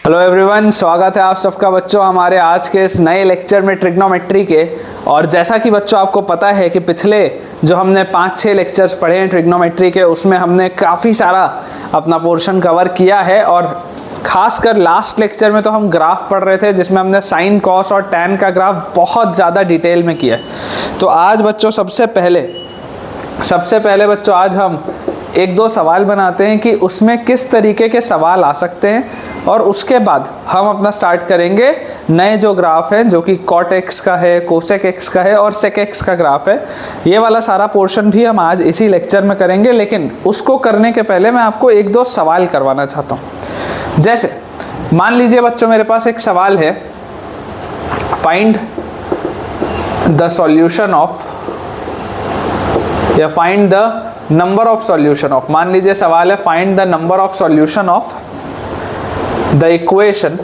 Hello everyone, स्वागत है आप सबका बच्चों हमारे आज के इस नए लेक्चर में ट्रिग्नोमेट्री के। और जैसा कि बच्चों आपको पता है कि पिछले जो हमने 5-6 लेक्चर्स पढ़े हैं ट्रिग्नोमेट्री के, उसमें हमने काफ़ी सारा अपना पोर्शन कवर किया है। और खासकर लास्ट लेक्चर में तो हम ग्राफ पढ़ रहे थे, जिसमें हमने साइन, कॉस और टैन का ग्राफ बहुत ज़्यादा डिटेल में किया है। तो आज बच्चों सबसे पहले बच्चों आज हम एक दो सवाल बनाते हैं कि उसमें किस तरीके के सवाल आ सकते हैं, और उसके बाद हम अपना स्टार्ट करेंगे नए जो ग्राफ हैं, जो कि कॉट एक्स का है, कोसेक एक्स का है और सेक एक्स का ग्राफ है। ये वाला सारा पोर्शन भी हम आज इसी लेक्चर में करेंगे, लेकिन उसको करने के पहले मैं आपको एक दो सवाल करवाना चाहता हूँ। जैसे मान लीजिए बच्चों मेरे पास एक सवाल है, फाइंड द सॉल्यूशन ऑफ या find the number of solution of, मान लीजिए सवाल है find the number of solution of the equation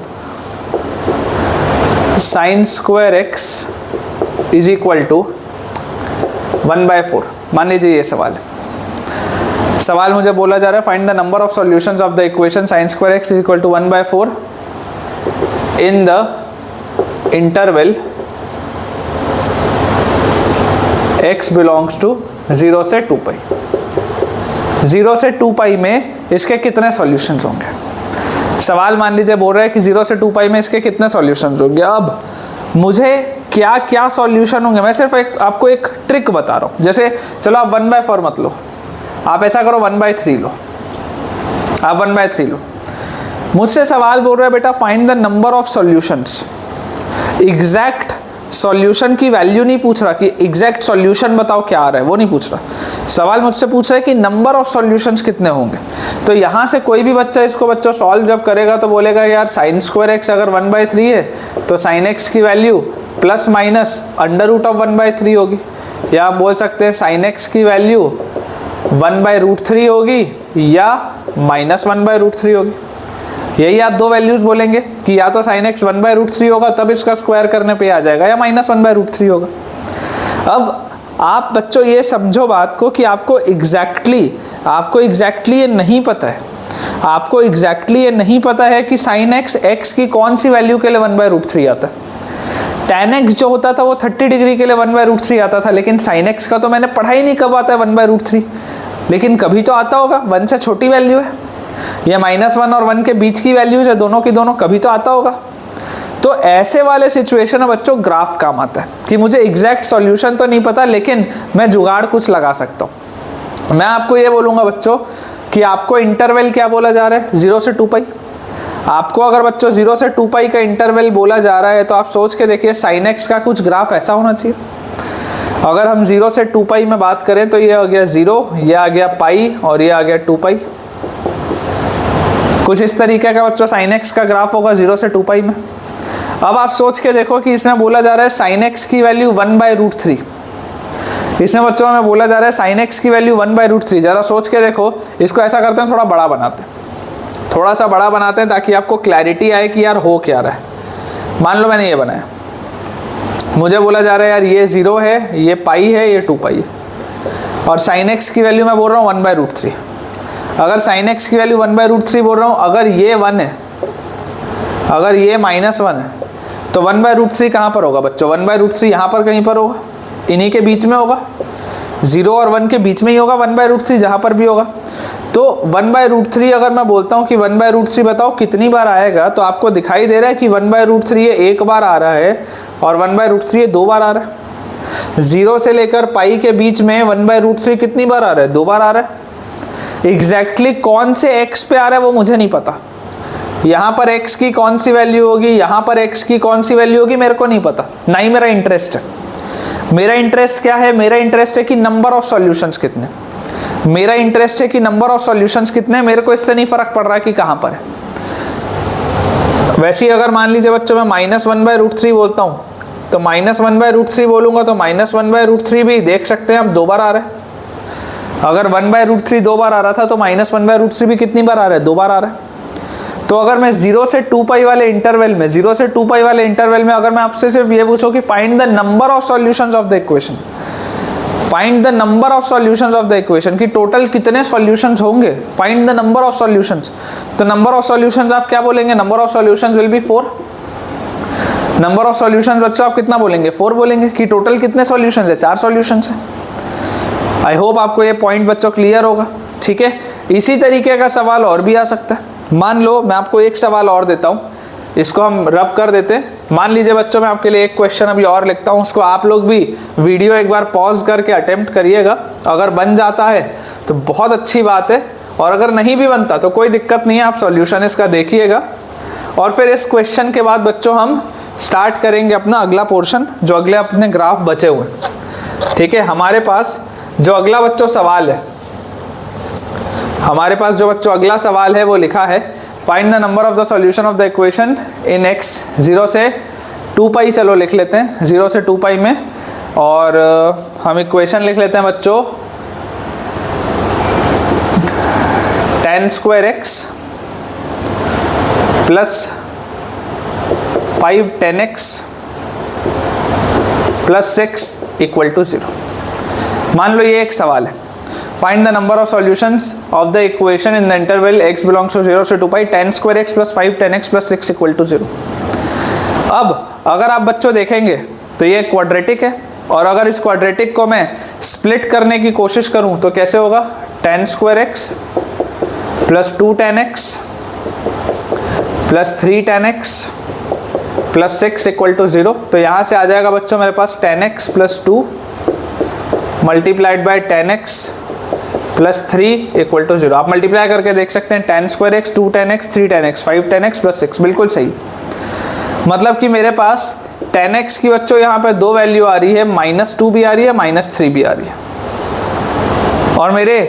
sine square x is equal to 1/4। मान लीजिए ये सवाल है। सवाल मुझे बोला जा रहा है find the number of solutions of the equation sine square x is equal to 1/4 in the interval x belongs to 0 से 2 पाई। 0 से 2 पाई में इसके कितने सॉल्यूशंस होंगे? सवाल मान लीजिए बोल रहा है कि 0 से 2 पाई में इसके कितने सॉल्यूशंस होंगे। अब मुझे क्या क्या सॉल्यूशन होंगे, मैं सिर्फ आपको एक ट्रिक बता रहा हूँ। जैसे चलो आप 1/4 मत लो, आप ऐसा करो 1/3 लो, आप 1/3 लो। मुझसे सवाल बोल रहा है बेटा find the number of solutions. Exact solution की वैल्यू नहीं पूछ रहा कि एग्जैक्ट सॉल्यूशन बताओ क्या आ रहा है, वो नहीं पूछ रहा। सवाल मुझसे पूछ रहा है कि नंबर ऑफ सॉल्यूशंस कितने होंगे। तो यहाँ से कोई भी बच्चा इसको बच्चों सॉल्व जब करेगा तो बोलेगा यार साइन स्क्वायर एक्स अगर 1/3 है तो साइन एक्स की वैल्यू प्लस माइनस √1/3 होगी, या आप बोल सकते हैं साइन एक्स की वैल्यू 1/√3 होगी या -1/√3 होगी। यही आप दो वैल्यूज बोलेंगे कि या तो साइन एक्स 1/√3 होगा तब इसका स्क्वायर करने पे आ जाएगा, या -1/√3 होगा। अब आप बच्चों ये समझो बात को कि आपको एग्जैक्टली ये नहीं पता है, आपको एग्जैक्टली ये नहीं पता है कि साइन एक्स की कौन सी वैल्यू के लिए 1/√3 आता है। टैन एक्स जो होता था वो 30 डिग्री के लिए 1/√3 आता था, लेकिन साइन एक्स का तो मैंने पढ़ा ही नहीं कब आता है 1/√3, लेकिन कभी तो आता होगा। 1 से छोटी वैल्यू है, ये -1 और 1 के बीच की वैल्यूज है, दोनों की दोनों, कभी तो आता होगा। तो ऐसे वाले सिचुएशन में बच्चों ग्राफ काम आता है कि मुझे एग्जैक्ट सॉल्यूशन तो नहीं पता, लेकिन मैं जुगाड़ कुछ लगा सकता हूँ। मैं आपको ये बोलूँगा बच्चों कि आपको इंटरवल क्या बोला जा रहा है, 0 से 2 पाई। आपको अगर बच्चों 0 से 2 पाई का इंटरवल बोला जा रहा है तो आप सोच के देखिए साइन एक्स का कुछ ग्राफ ऐसा होना चाहिए। अगर हम 0 से 2 पाई में बात करें तो ये आ गया 0, ये आ गया पाई और ये आ गया 2 पाई। कुछ इस तरीके का बच्चों साइन एक्स का ग्राफ होगा 0 से 2 पाई में। अब आप सोच के देखो कि इसमें बोला जा रहा है साइन एक्स की वैल्यू 1/√3। इसमें बच्चों में बोला जा रहा है साइन एक्स की वैल्यू 1/√3। जरा सोच के देखो, इसको ऐसा करते हैं, थोड़ा बड़ा बनाते हैं, थोड़ा सा बड़ा बनाते हैं ताकि आपको क्लैरिटी आए कि यार हो क्या रहा है। मान लो मैंने ये बनाया, मुझे बोला जा रहा है यार ये 0 है, ये पाई है, ये 2 पाई है, और साइन एक्स की वैल्यू मैं बोल रहा हूँ 1/√3। अगर साइन एक्स की वैल्यू 1/√3 बोल रहा हूँ, अगर ये 1 है, अगर ये -1 है, तो 1/√3 कहाँ पर होगा बच्चों? 1/√3 यहाँ पर कहीं पर होगा, इन्हीं के बीच में होगा, 0 और 1 के बीच में ही होगा 1/√3 जहाँ पर भी होगा। तो 1/√3 अगर मैं बोलता हूँ कि 1/√3 बताओ कितनी बार आएगा, तो आपको दिखाई दे रहा है कि 1/√3 ये एक बार आ रहा है और 1/√3 ये 2 बार आ रहा है। 0 से लेकर पाई के बीच में 1/√3 कितनी बार आ रहा है? 2 बार आ रहा है। एग्जैक्टली कौन से x पे आ रहा है वो मुझे नहीं पता। यहाँ पर x की कौन सी वैल्यू होगी, यहाँ पर x की कौन सी वैल्यू होगी, मेरे को नहीं पता, ना ही मेरा इंटरेस्ट है। मेरा इंटरेस्ट क्या है? मेरा इंटरेस्ट है कि नंबर ऑफ सॉल्यूशंस कितने, मेरा इंटरेस्ट है कि नंबर ऑफ सॉल्यूशंस कितने, मेरे को इससे नहीं फर्क पड़ रहा कि कहाँ पर है। वैसे ही अगर मान लीजिए बच्चों मैं -1/√3 बोलता हूँ, तो -1/√3 बोलूँगा तो -1/√3 भी देख सकते हैं आप 2 बार आ रहा है। अगर 1/√3 2 बार आ रहा था तो -1/√3 भी कितनी बार आ रहा है? 2 बार आ रहा है। तो अगर मैं 0 से 2 पाई वाले इंटरवल में, 0 से 2 पाई वाले इंटरवल में अगर मैं आपसे सिर्फ ये पूछूं कि find the number of solutions of the equation, find the number of solutions of the equation, कि टोटल कितने सॉल्यूशंस होंगे, find the number of solutions. तो नंबर ऑफ सॉल्यूशंस आप क्या बोलेंगे, number of solutions will be 4। Number of solutions बच्चों आप कितना बोलेंगे, 4 बोलेंगे, कि टोटल कितने सॉल्यूशंस है, 4 सॉल्यूशंस है। आई होप आपको ये पॉइंट बच्चों क्लियर होगा, ठीक है। इसी तरीके का सवाल और भी आ सकता है। मान लो मैं आपको एक सवाल और देता हूँ, इसको हम रब कर देते हैं। मान लीजिए बच्चों मैं आपके लिए एक क्वेश्चन अभी और लिखता हूँ, उसको आप लोग भी वीडियो एक बार पॉज करके अटेम्प्ट करिएगा। अगर बन जाता है तो बहुत अच्छी बात है, और अगर नहीं भी बनता तो कोई दिक्कत नहीं है, आप सॉल्यूशन इसका देखिएगा। और फिर इस क्वेश्चन के बाद बच्चों हम स्टार्ट करेंगे अपना अगला पोर्शन, जो अगले अपने ग्राफ बचे हुए, ठीक है। हमारे पास जो अगला बच्चों सवाल है, हमारे पास जो बच्चों अगला सवाल है वो लिखा है, find the number of the solution of the equation in x 0 से 2 पाई। चलो लिख लेते हैं 0 से 2 पाई में, और हम इक्वेशन लिख लेते हैं बच्चों tan square x plus 5 tan x plus 6 equal to 0। मान लो ये एक सवाल है, find the number of solutions of the equation in the interval x belongs to 0 से 2 pi tan square x plus 5 tan x plus 6 equal to 0। अब अगर आप बच्चों देखेंगे तो ये क्वाड्रेटिक है, और अगर इस क्वाड्रेटिक को मैं स्प्लिट करने की कोशिश करूं तो कैसे होगा, tan square x plus 2 tan x plus 3 tan x plus 6 equal to 0। तो यहाँ से आ जाएगा बच्चों मेरे पास tan x plus 2 multiplied by tan x plus 3 equal to 0। आप मल्टीप्लाई करके देख सकते हैं, tan square x 2 tan x 3 tan x 5 tan x plus 6, बिल्कुल सही। मतलब कि मेरे पास tan x की बच्चों यहाँ पे 2 वैल्यू आ रही है, -2 भी आ रही है, -3 भी आ रही है। और मेरे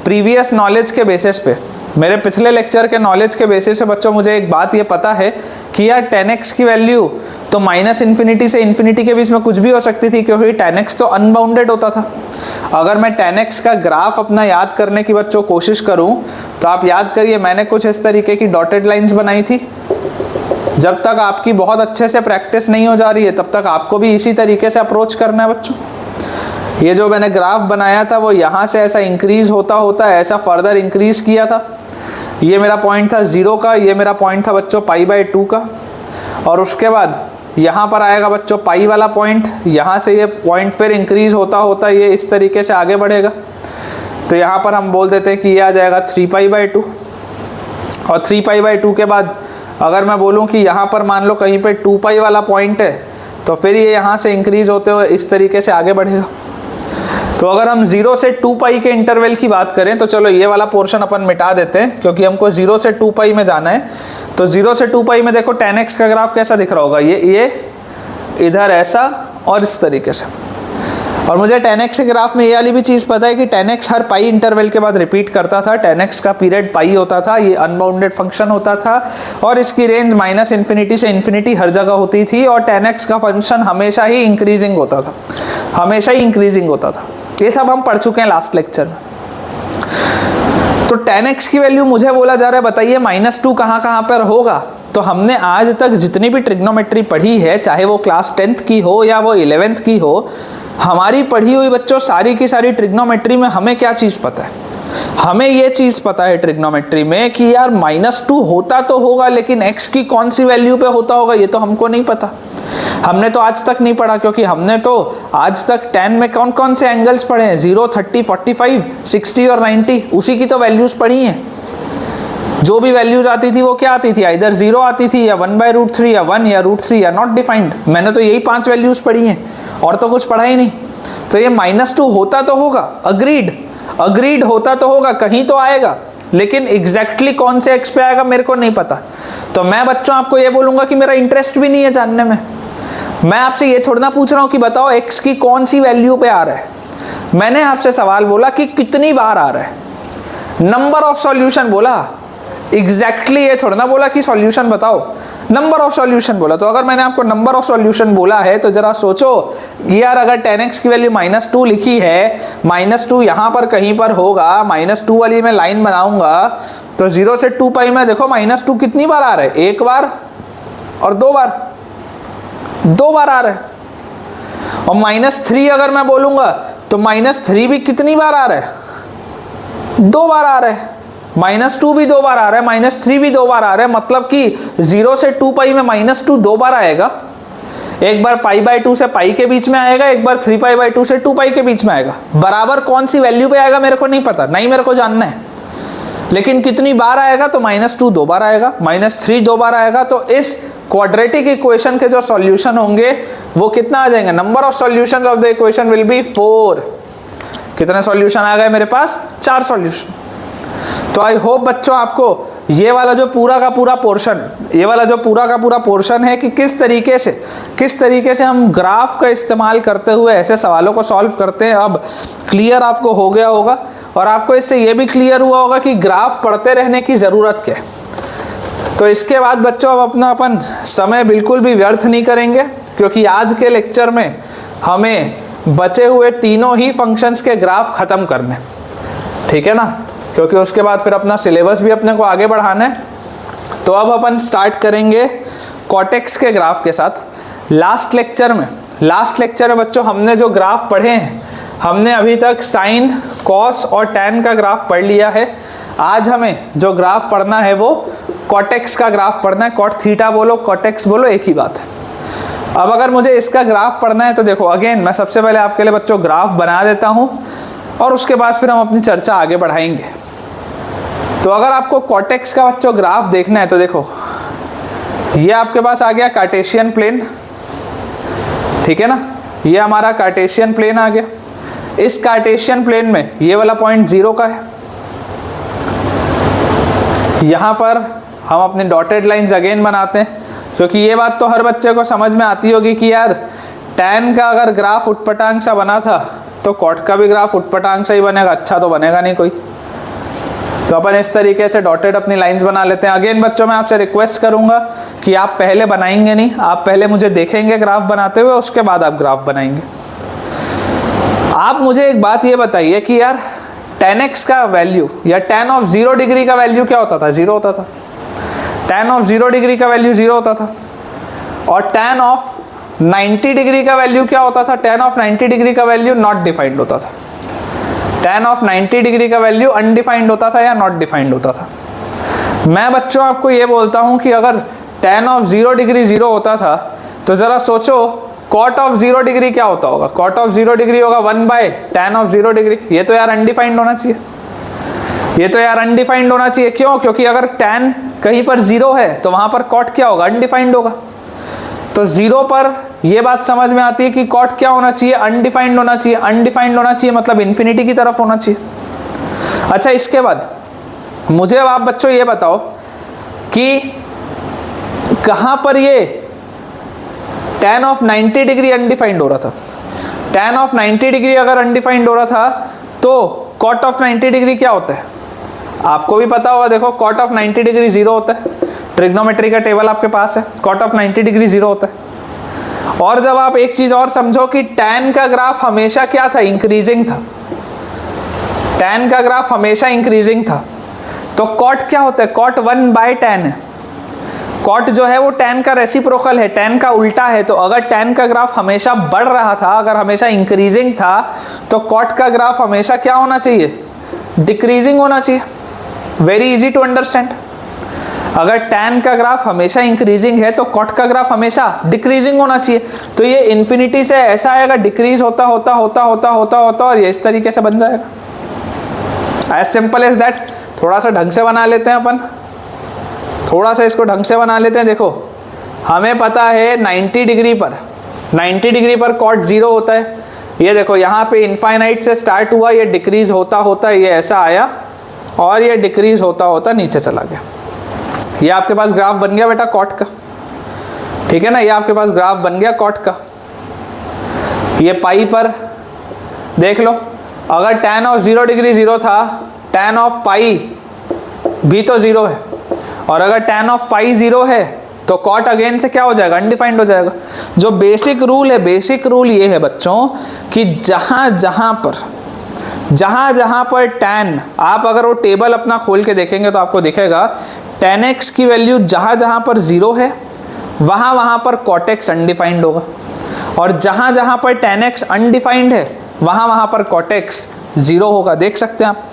प्रीवियस नॉलेज के बेसिस पे, मेरे पिछले लेक्चर के नॉलेज के बेसिस पे बच्चों मुझे एक बात ये पता है कि यार tan x की वैल्यू तो -∞ से इन्फिनिटी के बीच में कुछ भी हो सकती थी, क्योंकि tan x तो अनबाउंडेड होता था। अगर मैं tan x का ग्राफ अपना याद करने की बच्चों कोशिश करूं तो आप याद करिए, मैंने कुछ इस तरीके की डॉटेड लाइंस बनाई थी। जब तक आपकी बहुत अच्छे से प्रैक्टिस नहीं हो जा रही है तब तक आपको भी इसी तरीके से अप्रोच करना है बच्चों। ये जो मैंने ग्राफ बनाया था वो यहाँ से ऐसा इंक्रीज होता होता ऐसा फर्दर इंक्रीज किया था। ये मेरा पॉइंट था 0 का, ये मेरा पॉइंट था बच्चों π/2 का, और उसके बाद यहाँ पर आएगा बच्चों पाई वाला पॉइंट। यहाँ से ये पॉइंट फिर इंक्रीज होता होता ये इस तरीके से आगे बढ़ेगा। तो यहाँ पर हम बोल देते हैं कि ये आ जाएगा 3π/2, और 3π/2 के बाद अगर मैं बोलूँ कि यहाँ पर मान लो कहीं पे 2π वाला पॉइंट है, तो फिर ये यहाँ से इंक्रीज होते हुए इस तरीके से आगे बढ़ेगा। तो अगर हम 0 से 2 पाई के इंटरवल की बात करें तो चलो ये वाला पोर्शन अपन मिटा देते हैं, क्योंकि हमको 0 से 2 पाई में जाना है। तो 0 से 2 पाई में देखो tan x का ग्राफ कैसा दिख रहा होगा, ये इधर ऐसा और इस तरीके से। और मुझे tan x के ग्राफ में ये वाली भी चीज़ पता है कि tan x हर पाई इंटरवल के बाद रिपीट करता था। tan x का पीरियड पाई होता था, ये अनबाउंडेड फंक्शन होता था, और इसकी रेंज -∞ से इन्फिनिटी हर जगह होती थी, और tan x का फंक्शन हमेशा ही इंक्रीजिंग होता था, हमेशा ही इंक्रीजिंग होता था। ये सब हम पढ़ चुके हैं लास्ट लेक्चर में। तो tan x की वैल्यू मुझे बोला जा रहा है, बताइए -2 कहाँ पर होगा। तो हमने आज तक जितनी भी ट्रिग्नोमेट्री पढ़ी है, चाहे वो क्लास 10th की हो या वो 11th की हो, हमारी पढ़ी हुई बच्चों सारी की सारी ट्रिग्नोमेट्री में हमें क्या चीज़ पता है, हमें ये चीज़ पता है ट्रिग्नोमेट्री में कि यार -2 होता तो होगा, लेकिन x की कौन सी वैल्यू पे होता होगा ये तो हमको नहीं पता। हमने तो आज तक नहीं पढ़ा, क्योंकि हमने तो आज तक tan में कौन कौन से एंगल्स पढ़े हैं, 0, 30, 45, 60 और 90, उसी की तो वैल्यूज़ पढ़ी हैं। जो भी वैल्यूज आती थी वो क्या आती थी, इधर 0 आती थी, या 1/√3 या 1 या √3 या नॉट डिफाइंड। मैंने तो यही 5 वैल्यूज पढ़ी हैं और तो कुछ पढ़ा ही नहीं। तो ये -2 होता तो होगा, अग्रीड होता तो होगा, कहीं तो आएगा, लेकिन एग्जैक्टली कौन से x पे आएगा मेरे को नहीं पता। तो मैं बच्चों आपको ये बोलूँगा कि मेरा इंटरेस्ट भी नहीं है जानने में। मैं आपसे ये थोड़ा ना पूछ रहा हूँ कि बताओ x की कौन सी वैल्यू पे आ रहा है। मैंने आपसे सवाल बोला कि कितनी बार आ रहा है, नंबर ऑफ सॉल्यूशन बोला, एग्जैक्टली ये थोड़ा ना बोला कि सॉल्यूशन बताओ, नंबर ऑफ सॉल्यूशन बोला। तो अगर मैंने आपको नंबर ऑफ सॉल्यूशन बोला है तो जरा सोचो यार, अगर tan x की वैल्यू -2 लिखी है, -2 यहाँ पर कहीं पर होगा, -2 वाली मैं लाइन बनाऊंगा, तो 0 से 2 पाई में देखो -2 कितनी बार आ रहा है, 1 बार और 2 बार आ रहा है। और -3 अगर मैं बोलूंगा तो -3 भी कितनी बार आ रहा है? 2 बार आ रहा है। -2 भी 2 बार आ रहा है, -3 भी 2 बार आ रहा है, मतलब कि 0 से 2π में -2 2 बार आएगा। एक बार π/2 से π के बीच में आएगा, एक बार 3π/2 से 2π के बीच में आएगा। बराबर कौन सी वैल्यू पे आएगा मेरे को नहीं पता, नहीं मेरे को जानना है, लेकिन कितनी बार आएगा तो -2 2 बार आएगा, -3 2 बार आएगा। तो इस क्वाड्रेटिक इक्वेशन के जो सॉल्यूशन होंगे वो कितना आ जाएंगे? Number of solutions of the equation will be 4। कितने सॉल्यूशन आ गए मेरे पास? 4 सॉल्यूशन। तो आई होप बच्चों आपको ये वाला जो पूरा का पूरा पोर्शन है, ये वाला जो पूरा का पूरा पोर्शन है कि किस तरीके से हम ग्राफ का इस्तेमाल करते हुए ऐसे सवालों को सॉल्व करते हैं, अब क्लियर आपको हो गया होगा। और आपको इससे ये भी क्लियर हुआ होगा कि ग्राफ पढ़ते रहने की ज़रूरत क्या है। तो इसके बाद बच्चों अब अपन समय बिल्कुल भी व्यर्थ नहीं करेंगे, क्योंकि आज के लेक्चर में हमें बचे हुए तीनों ही फंक्शंस के ग्राफ ख़त्म करने, ठीक है ना, क्योंकि उसके बाद फिर अपना सिलेबस भी अपने को आगे बढ़ाना है। तो अब अपन स्टार्ट करेंगे कॉटेक्स के ग्राफ के साथ। लास्ट लेक्चर में बच्चों हमने जो ग्राफ पढ़े हैं, हमने अभी तक साइन, कॉस और टैन का ग्राफ पढ़ लिया है। आज हमें जो ग्राफ पढ़ना है वो कॉटेक्स का ग्राफ पढ़ना है। कॉट थीटा बोलो, कॉटेक्स बोलो, एक ही बात है। अब अगर मुझे इसका ग्राफ पढ़ना है तो देखो, अगेन मैं सबसे पहले आपके लिए बच्चों ग्राफ बना देता हूँ और उसके बाद फिर हम अपनी चर्चा आगे बढ़ाएंगे। तो अगर आपको कॉटेक्स का बच्चों ग्राफ देखना है तो देखो, ये आपके पास आ गया कार्टेशियन प्लेन, ठीक है ना, ये हमारा कार्टेशियन प्लेन आ गया। इस कार्टेशियन प्लेन में ये वाला पॉइंट 0 का है। यहाँ पर हम अपने डॉटेड लाइंस अगेन बनाते हैं, क्योंकि ये बात तो हर बच्चे को समझ में आती होगी कि यार टैन का अगर ग्राफ उटपटांग सा बना था तो कॉट का भी ग्राफ उटपटांग सा ही बनेगा, अच्छा तो बनेगा नहीं कोई। तो अपन इस तरीके से डॉटेड अपनी लाइंस बना लेते हैं। अगेन बच्चों मैं आपसे रिक्वेस्ट करूंगा कि आप पहले बनाएंगे नहीं, आप पहले मुझे देखेंगे ग्राफ बनाते हुए, उसके बाद आप ग्राफ बनाएंगे। आप मुझे एक बात ये बताइए कि यार tan x का वैल्यू या tan ऑफ 0 डिग्री का वैल्यू क्या होता था? 0 होता था। tan ऑफ 0 डिग्री का वैल्यू 0 होता था। और tan ऑफ 90 डिग्री का वैल्यू क्या होता था? tan ऑफ 90 डिग्री का वैल्यू नॉट डिफाइंड होता था। tan ऑफ 90 डिग्री का वैल्यू अनडिफाइंड होता था या नॉट डिफाइंड होता था। मैं बच्चों आपको ये बोलता हूँ कि अगर tan ऑफ 0 डिग्री 0 होता था तो ज़रा सोचो cot ऑफ 0 डिग्री क्या होता होगा? cot ऑफ 0 डिग्री होगा 1/tan ऑफ 0 डिग्री। ये तो यार अनडिफाइंड होना चाहिए, ये तो यार अनडिफाइंड होना चाहिए। क्यों? क्योंकि अगर tan कहीं पर 0 है तो वहाँ पर cot क्या होगा? अनडिफाइंड होगा। तो 0 पर ये बात समझ में आती है कि cot क्या होना चाहिए? अनडिफाइंड होना चाहिए। अनडिफाइंड होना चाहिए मतलब इन्फिनिटी की तरफ होना चाहिए। अच्छा, इसके बाद मुझे अब आप बच्चों ये बताओ कि कहाँ पर ये tan ऑफ 90 डिग्री अनडिफाइंड हो रहा था? tan ऑफ 90 डिग्री अगर अनडिफाइंड हो रहा था तो cot ऑफ 90 डिग्री क्या होता है? आपको भी पता होगा, देखो cot ऑफ 90 डिग्री 0 होता है। ट्रिग्नोमेट्री का टेबल आपके पास है, cot ऑफ 90 डिग्री 0 होता है। और जब आप एक चीज और समझो कि tan का ग्राफ हमेशा क्या था? इंक्रीजिंग था। tan का ग्राफ हमेशा इंक्रीजिंग था, तो cot क्या होता है? cot 1/tan है। cot जो है वो tan का रेसिप्रोकल है, tan का उल्टा है। तो अगर tan का ग्राफ हमेशा बढ़ रहा था, अगर हमेशा इंक्रीजिंग था, तो cot का ग्राफ हमेशा क्या होना चाहिए? डिक्रीजिंग होना चाहिए। Very easy to understand. अगर tan का ग्राफ हमेशा इंक्रीजिंग है तो cot का ग्राफ हमेशा डिक्रीजिंग होना चाहिए। तो ये इन्फिनिटी से ऐसा आएगा, डिक्रीज होता होता होता होता होता होता और ये इस तरीके से बन जाएगा। As simple as that. थोड़ा सा ढंग से बना लेते हैं अपन, थोड़ा सा इसको ढंग से बना लेते हैं। देखो, हमें पता है 90 डिग्री पर cot 0 होता है। ये देखो यहाँ पे इनफाइनाइट से स्टार्ट हुआ, ये डिक्रीज होता होता ये ऐसा आया और ये डिक्रीज होता होता नीचे चला गया। ये आपके पास ग्राफ बन गया बेटा cot का, ठीक है ना। ये आपके पास ग्राफ बन गया cot का। ये पाई पर देख लो, अगर tan ऑफ 0 डिग्री 0 था, tan ऑफ पाई भी तो 0 है, और अगर tan ऑफ पाई 0 है तो cot अगेन से क्या हो जाएगा? अनडिफाइंड हो जाएगा। जो बेसिक रूल है, बेसिक रूल ये है बच्चों कि जहाँ जहाँ पर tan, आप अगर वो टेबल अपना खोल के देखेंगे तो आपको दिखेगा tan x की वैल्यू जहाँ पर 0 है वहाँ पर cot x अनडिफाइंड होगा, और जहाँ पर tan x अनडिफाइंड है वहां पर कॉटेक्स 0 होगा, देख सकते हैं आप।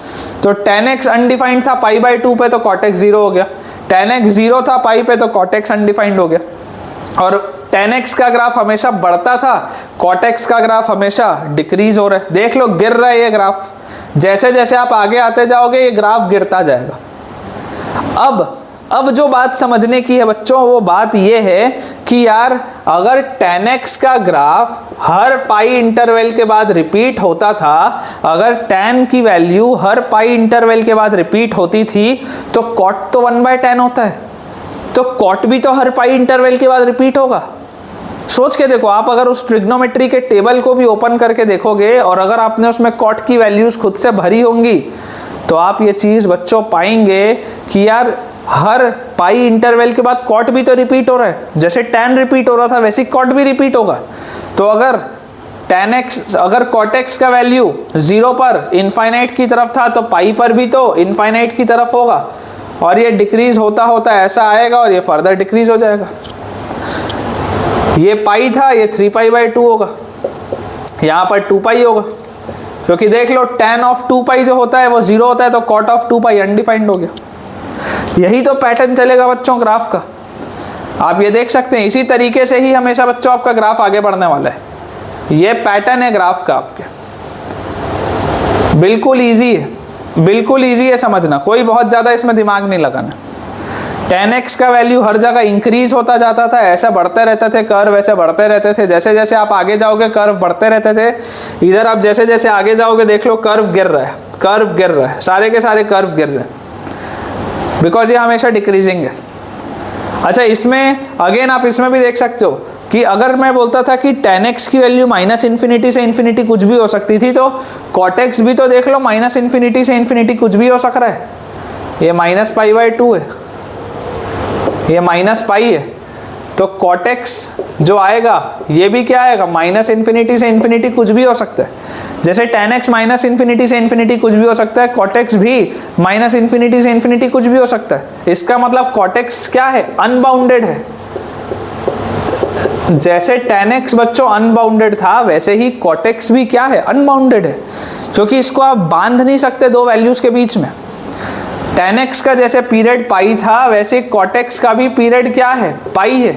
तो tan x अनडिफाइंड था पाई बाई 2 पे तो कॉटेक्स 0 हो गया, tan x 0 था पाई पे तो कॉटेक्स अनडिफाइंड हो गया। और tan x का ग्राफ हमेशा बढ़ता था, कॉटेक्स का ग्राफ हमेशा डिक्रीज हो रहा है। देख लो गिर रहा है ये ग्राफ, जैसे जैसे आप आगे आते जाओगे ये ग्राफ गिरता जाएगा। अब जो बात समझने की है बच्चों, वो बात ये है कि यार अगर tan x का ग्राफ हर पाई इंटरवल के बाद रिपीट होता था, अगर tan की वैल्यू हर पाई इंटरवल के बाद रिपीट होती थी तो cot तो 1/tan होता है, तो cot भी तो हर पाई इंटरवल के बाद रिपीट होगा। सोच के देखो आप, अगर उस ट्रिग्नोमेट्री के टेबल को भी ओपन करके देखोगे और अगर आपने उसमें cot की वैल्यूज खुद से भरी होंगी तो आप ये चीज बच्चों पाएंगे कि यार हर पाई इंटरवल के बाद cot भी तो रिपीट हो रहा है, जैसे tan रिपीट हो रहा था वैसे cot भी रिपीट होगा। तो अगर अगर cot x का वैल्यू 0 पर इनफाइनाइट की तरफ था तो पाई पर भी तो इनफाइनाइट की तरफ होगा, और ये डिक्रीज होता होता ऐसा आएगा और ये फर्दर डिक्रीज हो जाएगा। ये पाई था, ये 3π/2 होगा, यहाँ पर 2π होगा, क्योंकि देख लो tan ऑफ 2π जो होता है वो 0 होता है तो cot ऑफ 2π अनडिफाइंड हो गया। यही तो पैटर्न चलेगा बच्चों ग्राफ का, आप ये देख सकते हैं। इसी तरीके से ही हमेशा बच्चों आपका ग्राफ आगे बढ़ने वाला है। ये पैटर्न है ग्राफ का आपके, बिल्कुल इजी है, बिल्कुल इजी है समझना, कोई बहुत ज़्यादा इसमें दिमाग नहीं लगाना। tan x का वैल्यू हर जगह इंक्रीज होता जाता था, ऐसा बढ़ते रहते थे कर्व, ऐसे बढ़ते रहते थे। जैसे जैसे आप आगे जाओगे कर्व बढ़ते रहते थे। इधर आप जैसे जैसे आगे जाओगे देख लो कर्व गिर रहा है, कर्व गिर रहा है, सारे के सारे कर्व गिर रहे हैं, बिकॉज ये हमेशा डिक्रीजिंग है। अच्छा, इसमें अगेन आप इसमें भी देख सकते हो कि अगर मैं बोलता था कि tan x की वैल्यू -∞ से इन्फिनिटी कुछ भी हो सकती थी, तो cot x भी तो देख लो -∞ से इन्फिनिटी कुछ भी हो सक रहा है। ये -π/2 है, ये -π है, तो cot x जो आएगा ये भी क्या आएगा, -∞ से इन्फिनिटी कुछ भी हो सकता है। जैसे tan x -∞ से इन्फिनिटी कुछ भी हो सकता है, cot x भी -∞ से इन्फिनिटी कुछ भी हो सकता है। इसका मतलब cot x क्या है, अनबाउंडेड है। जैसे tan x बच्चों अनबाउंडेड था वैसे ही cot x भी क्या है, अनबाउंडेड है, क्योंकि इसको आप बांध नहीं सकते दो वैल्यूज के बीच में। tan x का जैसे पीरियड पाई था वैसे cot x का भी पीरियड क्या है, पाई है,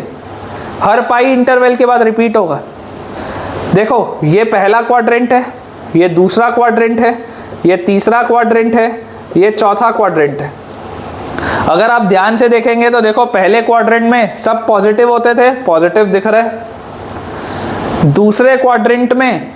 हर पाई इंटरवल के बाद रिपीट होगा। देखो ये पहला क्वाड्रेंट है, ये दूसरा क्वाड्रेंट है, ये तीसरा क्वाड्रेंट है, ये चौथा क्वाड्रेंट है। अगर आप ध्यान से देखेंगे तो देखो पहले क्वाड्रेंट में सब पॉजिटिव होते थे, पॉजिटिव दिख रहा है। दूसरे क्वाड्रेंट में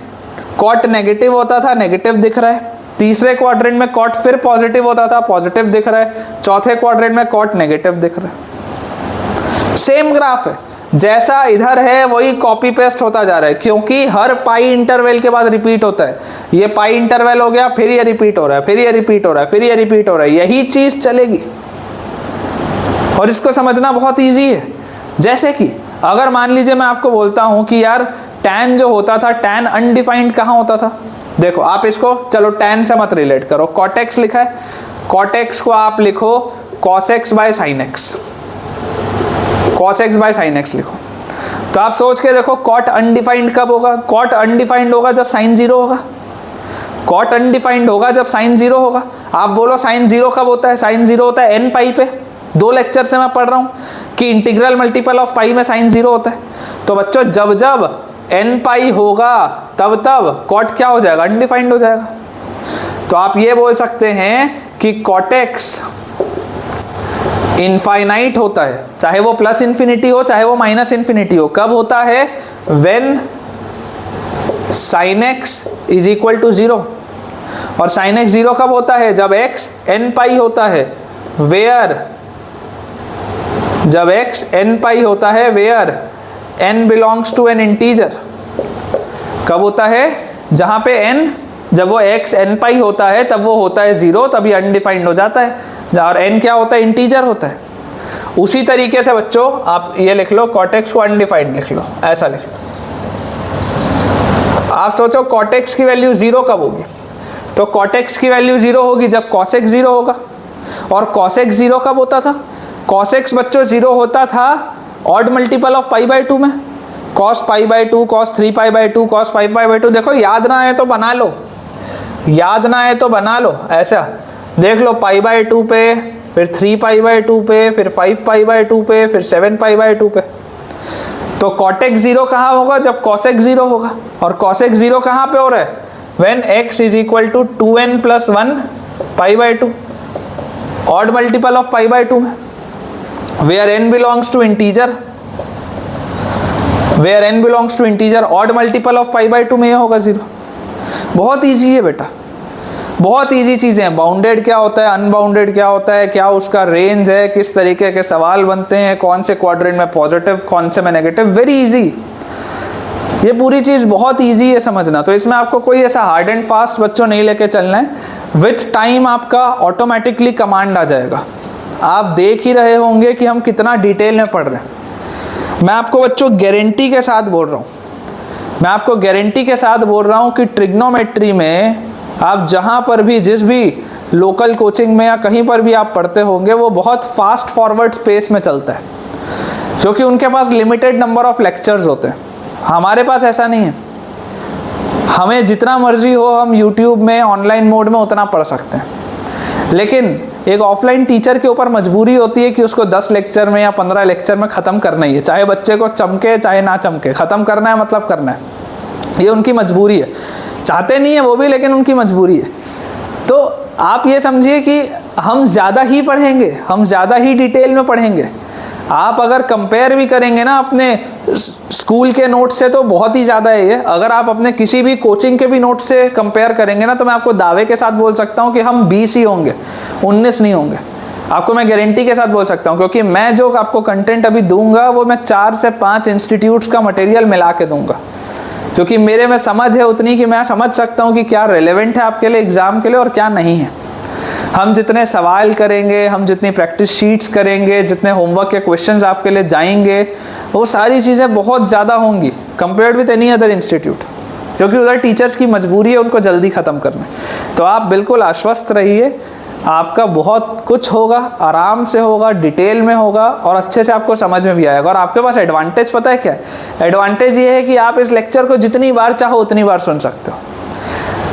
cot नेगेटिव होता था, नेगेटिव दिख रहा है। तीसरे क्वाड्रेंट में cot फिर पॉजिटिव होता था, पॉजिटिव दिख रहा है। चौथे क्वाड्रेंट में cot नेगेटिव दिख रहा है। सेम ग्राफ है, जैसा इधर है वही कॉपी पेस्ट होता जा रहा है, क्योंकि हर पाई इंटरवल के बाद रिपीट होता है। ये पाई इंटरवल हो गया, फिर ये रिपीट हो रहा है, फिर ये रिपीट हो रहा है, फिर ये रिपीट हो रहा है, यही चीज चलेगी। और इसको समझना बहुत इजी है। जैसे कि अगर मान लीजिए मैं आपको बोलता हूं कि यार tan जो होता था, tan अनडिफाइंड कहाँ होता था। देखो आप इसको चलो tan से मत रिलेट करो, cot x लिखा है, cot x को आप लिखो cos x/sin x, cos x/sin x लिखो। तो आप सोच के देखो cot अनडिफाइंड कब होगा, cot अनडिफाइंड होगा जब sin 0 होगा, cot अनडिफाइंड होगा जब sin 0 होगा। आप बोलो sin 0 कब होता है, sin 0 होता है n पाई पे। 2 लेक्चर से मैं पढ़ रहा हूँ कि इंटीग्रल मल्टीपल ऑफ पाई में sin 0 होता है। तो बच्चों जब जब n पाई होगा तब तब cot क्या हो जाएगा, अनडिफाइंड हो जाएगा। तो आप ये बोल सकते हैं कि cot x इनफाइनाइट होता है, चाहे वो प्लस इन्फिनिटी हो चाहे वो माइनस इन्फिनिटी हो। कब होता है, when sin x is equal to 0। और sin x 0 कब होता है, जब x n पाई होता है, वेयर जब x n पाई होता है, where n belongs to an integer. कब होता है, जहां पे n जब वो x n पाई होता है तब वो होता है 0, तभी अनडिफाइंड हो जाता है। और n क्या होता है, इंटीजर होता है। उसी तरीके से बच्चों आप ये लिख लो, cot x को अनडिफाइंड लिख लो, ऐसा लिख लो। आप सोचो cot x की वैल्यू 0 कब होगी, तो cot x की वैल्यू 0 होगी जब cos x 0 होगा। और cos x 0 कब होता था, cos x बच्चों 0 होता था odd multiple of pi by 2 में। cos pi by 2, cos 3 pi by 2, cos 5 pi by 2। देखो याद ना आए तो बना लो, याद ना आए तो बना लो। ऐसा देख लो, पाई बाई 2 पे, फिर 3 पाई बाई 2 पे, फिर 5 पाई बाई 2 पे, फिर 7 पाई बाई 2 पे। तो cotec 0 कहाँ होगा? जब cosec 0 होगा। और cosec 0 कहाँ पे हो रहा है? when x is equal to 2n plus 1 pi by 2, odd multiple of pi by 2 में, where n belongs to integer, where n belongs to integer, odd multiple of pi by 2 में ये होगा 0। बहुत ईजी है बेटा, बहुत ईजी चीज़ें हैं। बाउंडेड क्या होता है, अनबाउंडेड क्या होता है, क्या उसका रेंज है, किस तरीके के सवाल बनते हैं, कौन से क्वाड्रेंट में पॉजिटिव, कौन से में नेगेटिव, वेरी इजी। ये पूरी चीज़ बहुत इजी है समझना। तो इसमें आपको कोई ऐसा हार्ड एंड फास्ट बच्चों नहीं लेके चलना है। विथ टाइम आपका ऑटोमेटिकली कमांड आ जाएगा। आप देख ही रहे होंगे कि हम कितना डिटेल में पढ़ रहे हैं। मैं आपको बच्चों गारंटी के साथ बोल रहा हूँ, मैं आपको गारंटी के साथ बोल रहा हूँ कि ट्रिग्नोमेट्री में आप जहाँ पर भी, जिस भी लोकल कोचिंग में या कहीं पर भी आप पढ़ते होंगे, वो बहुत फास्ट फॉरवर्ड स्पेस में चलता है, क्योंकि उनके पास लिमिटेड नंबर ऑफ लेक्चर्स होते हैं। हमारे पास ऐसा नहीं है, हमें जितना मर्जी हो हम YouTube में ऑनलाइन मोड में उतना पढ़ सकते हैं। लेकिन एक ऑफलाइन टीचर के ऊपर मजबूरी होती है कि उसको 10 लेक्चर में या 15 लेक्चर में ख़त्म करना ही है, चाहे बच्चे को चमके चाहे ना चमके, ख़त्म करना है मतलब करना है। ये उनकी मजबूरी है, चाहते नहीं है वो भी, लेकिन उनकी मजबूरी है। तो आप ये समझिए कि हम ज़्यादा ही पढ़ेंगे, हम ज़्यादा ही डिटेल में पढ़ेंगे। आप अगर कंपेयर भी करेंगे ना अपने स्कूल के नोट से तो बहुत ही ज़्यादा है ये। अगर आप अपने किसी भी कोचिंग के भी नोट से कंपेयर करेंगे ना, तो मैं आपको दावे के साथ बोल सकता हूँ कि हम 20 ही होंगे, 19 नहीं होंगे। आपको मैं गारंटी के साथ बोल सकता हूँ, क्योंकि मैं जो आपको कंटेंट अभी दूंगा वो मैं 4 से 5 इंस्टीट्यूट्स का मटेरियल मिला के दूंगा, क्योंकि मेरे में समझ है उतनी कि मैं समझ सकता हूँ कि क्या रेलेवेंट है आपके लिए एग्ज़ाम के लिए और क्या नहीं है। हम जितने सवाल करेंगे, हम जितनी प्रैक्टिस शीट्स करेंगे, जितने होमवर्क के क्वेश्चंस आपके लिए जाएंगे, वो सारी चीज़ें बहुत ज़्यादा होंगी compared with any other institute, क्योंकि उधर टीचर्स की मजबूरी है उनको जल्दी ख़त्म करना। तो आप बिल्कुल आश्वस्त रहिए, आपका बहुत कुछ होगा, आराम से होगा, डिटेल में होगा और अच्छे से आपको समझ में भी आएगा। और आपके पास एडवांटेज पता है क्या है? एडवांटेज ये है कि आप इस लेक्चर को जितनी बार चाहो उतनी बार सुन सकते हो।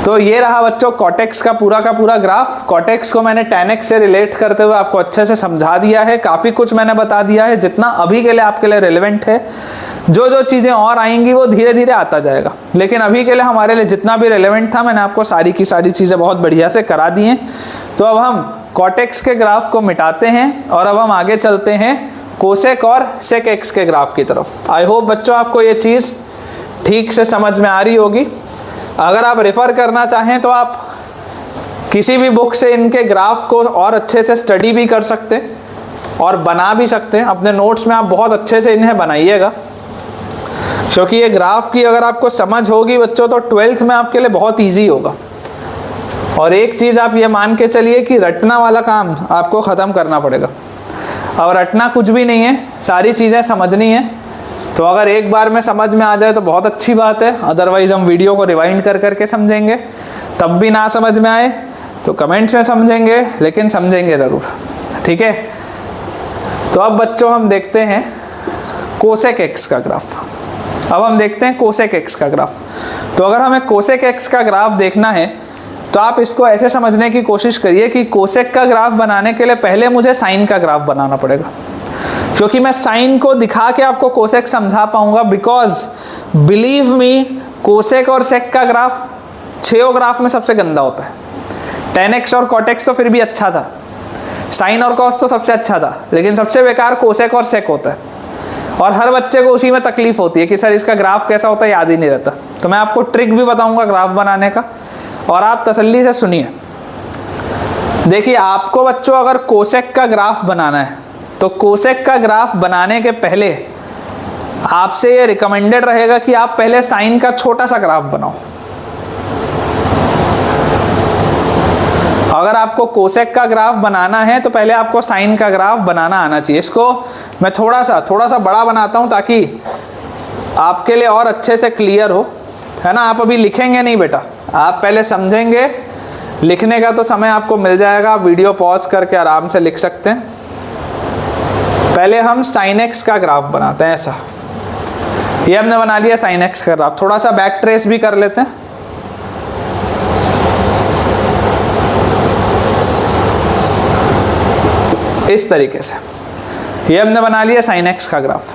तो ये रहा बच्चों कॉटेक्स का पूरा ग्राफ। कॉटेक्स को मैंने tan x से रिलेट करते हुए आपको अच्छे से समझा दिया है, काफ़ी कुछ मैंने बता दिया है जितना अभी के लिए आपके लिए रेलेवेंट है। जो जो चीज़ें और आएंगी वो धीरे धीरे आता जाएगा, लेकिन अभी के लिए हमारे लिए जितना भी रेलेवेंट था मैंने आपको सारी की सारी चीज़ें बहुत बढ़िया से करा दी हैं। तो अब हम कॉटेक्स के ग्राफ को मिटाते हैं और अब हम आगे चलते हैं कोसेक और सेक एक्स के ग्राफ की तरफ। आई होप बच्चों आपको ये चीज़ ठीक से समझ में आ रही होगी। अगर आप रेफ़र करना चाहें तो आप किसी भी बुक से इनके ग्राफ को और अच्छे से स्टडी भी कर सकते हैं और बना भी सकते हैं। अपने नोट्स में आप बहुत अच्छे से इन्हें बनाइएगा, क्योंकि ये ग्राफ की अगर आपको समझ होगी बच्चों तो 12th में आपके लिए बहुत ईजी होगा। और एक चीज़ आप ये मान के चलिए कि रटना वाला काम आपको ख़त्म करना पड़ेगा। और रटना कुछ भी नहीं है, सारी चीज़ें समझनी है। तो अगर एक बार में समझ में आ जाए तो बहुत अच्छी बात है, अदरवाइज़ हम वीडियो को रिवाइंड कर करके समझेंगे। तब भी ना समझ में आए तो कमेंट्स में समझेंगे, लेकिन समझेंगे ज़रूर, ठीक है। तो अब बच्चों हम देखते हैं कोसेक एक्स का ग्राफ। अब हम देखते हैं कोसेक एक्स का ग्राफ। तो अगर हमें कोसेक एक्स का ग्राफ देखना है तो आप इसको ऐसे समझने की कोशिश करिए कि कोसेक का ग्राफ बनाने के लिए पहले मुझे साइन का ग्राफ बनाना पड़ेगा, क्योंकि मैं साइन को दिखा के आपको कोसेक समझा पाऊंगा। बिकॉज बिलीव मी, कोसेक और सेक का ग्राफ 6 ग्राफ में सबसे गंदा होता है। tan x और cot x तो फिर भी अच्छा था, साइन और कॉस तो सबसे अच्छा था, लेकिन सबसे बेकार कोसेक और सेक होता है। और हर बच्चे को उसी में तकलीफ होती है कि सर इसका ग्राफ कैसा होता है, याद ही नहीं रहता। तो मैं आपको ट्रिक भी बताऊंगा ग्राफ बनाने का, और आप तसल्ली से सुनिए। देखिए, आपको बच्चों अगर कोसेक का ग्राफ बनाना है तो कोसेक का ग्राफ बनाने के पहले आपसे ये रिकमेंडेड रहेगा कि आप पहले साइन का छोटा सा ग्राफ बनाओ। अगर आपको कोसेक का ग्राफ बनाना है तो पहले आपको साइन का ग्राफ बनाना आना चाहिए। इसको मैं थोड़ा सा बड़ा बनाता हूं ताकि आपके लिए और अच्छे से क्लियर हो, है ना। आप अभी लिखेंगे नहीं बेटा, आप पहले समझेंगे। लिखने का तो समय आपको मिल जाएगा, आप वीडियो पॉज करके आराम से लिख सकते हैं। पहले हम साइन एक्स का ग्राफ बनाते हैं। ऐसा ये हमने बना लिया साइन एक्स का ग्राफ। थोड़ा सा बैक ट्रेस भी कर लेते हैं। इस तरीके से ये हमने बना लिया साइन एक्स का ग्राफ।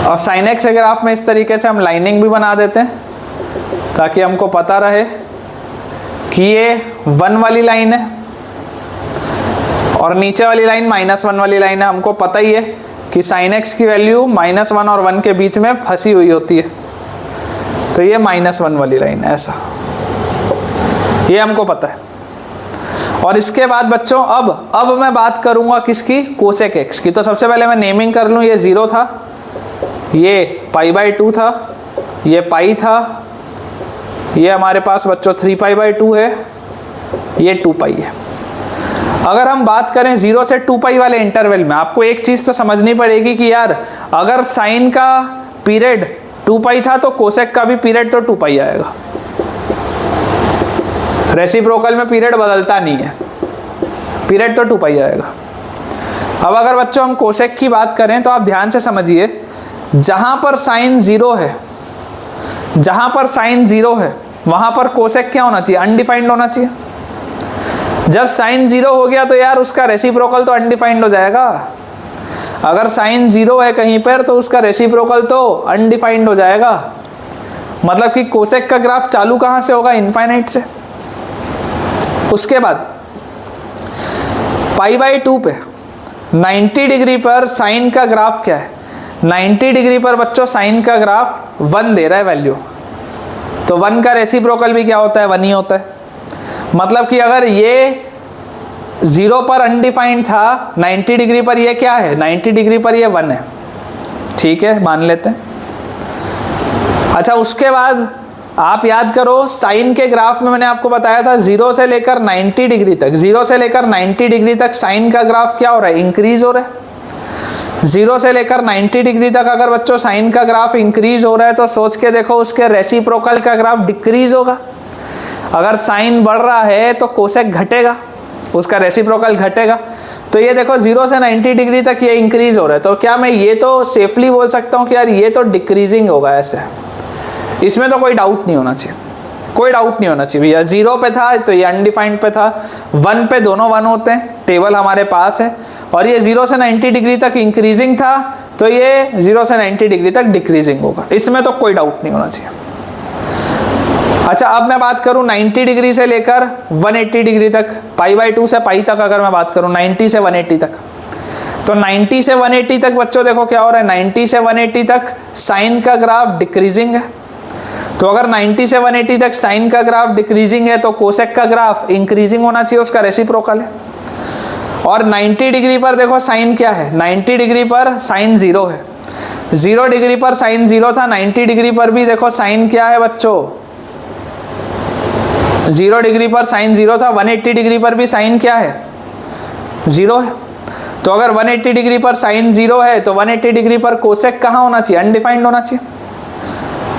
अब साइन एक्स के ग्राफ में इस तरीके से हम लाइनिंग भी बना देते हैं ताकि हमको पता रहे कि ये 1 वाली लाइन है और नीचे वाली लाइन -1 वाली लाइन है। हमको पता ही है कि साइन एक्स की वैल्यू -1 और 1 के बीच में फंसी हुई होती है, तो ये -1 वाली लाइन है, ऐसा ये हमको पता है। और इसके बाद बच्चों अब मैं बात करूंगा किसकी, कोसेक एक्स की। तो सबसे पहले मैं नेमिंग कर लूँ, ये 0 था, ये π/2 था, ये पाई था, ये हमारे पास बच्चों 3π/2 है, ये 2π है। अगर हम बात करें 0 से 2π वाले इंटरवल में, आपको एक चीज़ तो समझनी पड़ेगी कि यार अगर साइन का पीरियड 2π था तो कोसेक का भी पीरियड तो 2π आएगा। रेसिप्रोकल में पीरियड बदलता नहीं है, पीरियड तो 2π आएगा। अब अगर बच्चों हम कोसेक की बात करें तो आप ध्यान से समझिए, जहां पर साइन 0 है, जहां पर साइन 0 है वहां पर कोसेक क्या होना चाहिए, अनडिफाइंड होना चाहिए। जब साइन 0 हो गया तो यार उसका रेसिप्रोकल तो अनडिफाइंड हो जाएगा। अगर साइन 0 है कहीं पर तो उसका रेसिप्रोकल तो अनडिफाइंड हो जाएगा। मतलब कि कोसेक का ग्राफ चालू कहां से होगा, इनफाइनाइट से। उसके बाद π/2 पे 90 डिग्री पर साइन का ग्राफ क्या है, 90 डिग्री पर बच्चों साइन का ग्राफ 1 दे रहा है वैल्यू, तो 1 का रेसिप्रोकल भी क्या होता है, 1 ही होता है। मतलब कि अगर ये 0 पर अनडिफाइंड था, 90 डिग्री पर ये क्या है, 90 डिग्री पर ये 1 है, ठीक है, मान लेते हैं। अच्छा, उसके बाद आप याद करो, साइन के ग्राफ में मैंने आपको बताया था 0 से लेकर 90 डिग्री तक, 0 से लेकर 90 डिग्री तक साइन का ग्राफ क्या हो रहा है, इंक्रीज हो रहा है। 0 से लेकर 90 डिग्री तक अगर बच्चों साइन का ग्राफ इंक्रीज हो रहा है तो सोच के देखो उसके रेसिप्रोकल का ग्राफ डिक्रीज होगा। अगर साइन बढ़ रहा है तो कोसेक घटेगा, उसका रेसिप्रोकल घटेगा। तो ये देखो 0 से 90 डिग्री तक ये इंक्रीज हो रहा है, तो क्या मैं ये तो सेफली बोल सकता हूँ कि यार ये तो डिक्रीजिंग होगा, ऐसे इसमें तो कोई डाउट नहीं होना चाहिए, कोई डाउट नहीं होना चाहिए भैया। 0 पे था तो ये अनडिफाइंड पे था, 1 पे दोनों 1 होते हैं, टेबल हमारे पास है। और ये 0 से 90 डिग्री तक इंक्रीजिंग था तो ये 0 से 90 डिग्री तक डिक्रीजिंग होगा, इसमें तो कोई डाउट नहीं होना चाहिए। अच्छा, अब मैं बात करूं 90 डिग्री से लेकर 180 डिग्री तक, π/2 से पाई तक अगर मैं बात करूं 90 से 180 तक, तो 90 से 180 तक बच्चों देखो क्या हो रहा है, 90 से 180 तक साइन का ग्राफ डिक्रीजिंग है। तो अगर 90 से 180 तक साइन का ग्राफ डिक्रीजिंग है तो कोसेक का ग्राफ इंक्रीजिंग होना चाहिए, उसका रेसिप्रोकल है। और 90 डिग्री पर देखो साइन क्या है, 90 डिग्री पर साइन 0 है, 0 डिग्री पर साइन 0 था, 90 डिग्री पर भी देखो साइन क्या है बच्चों, 0 डिग्री पर साइन 0 था, 180 डिग्री पर भी साइन क्या है, 0 है। तो अगर 180 डिग्री पर साइन 0 है तो 180 डिग्री पर कोसेक कहाँ होना चाहिए, अनडिफाइंड होना चाहिए।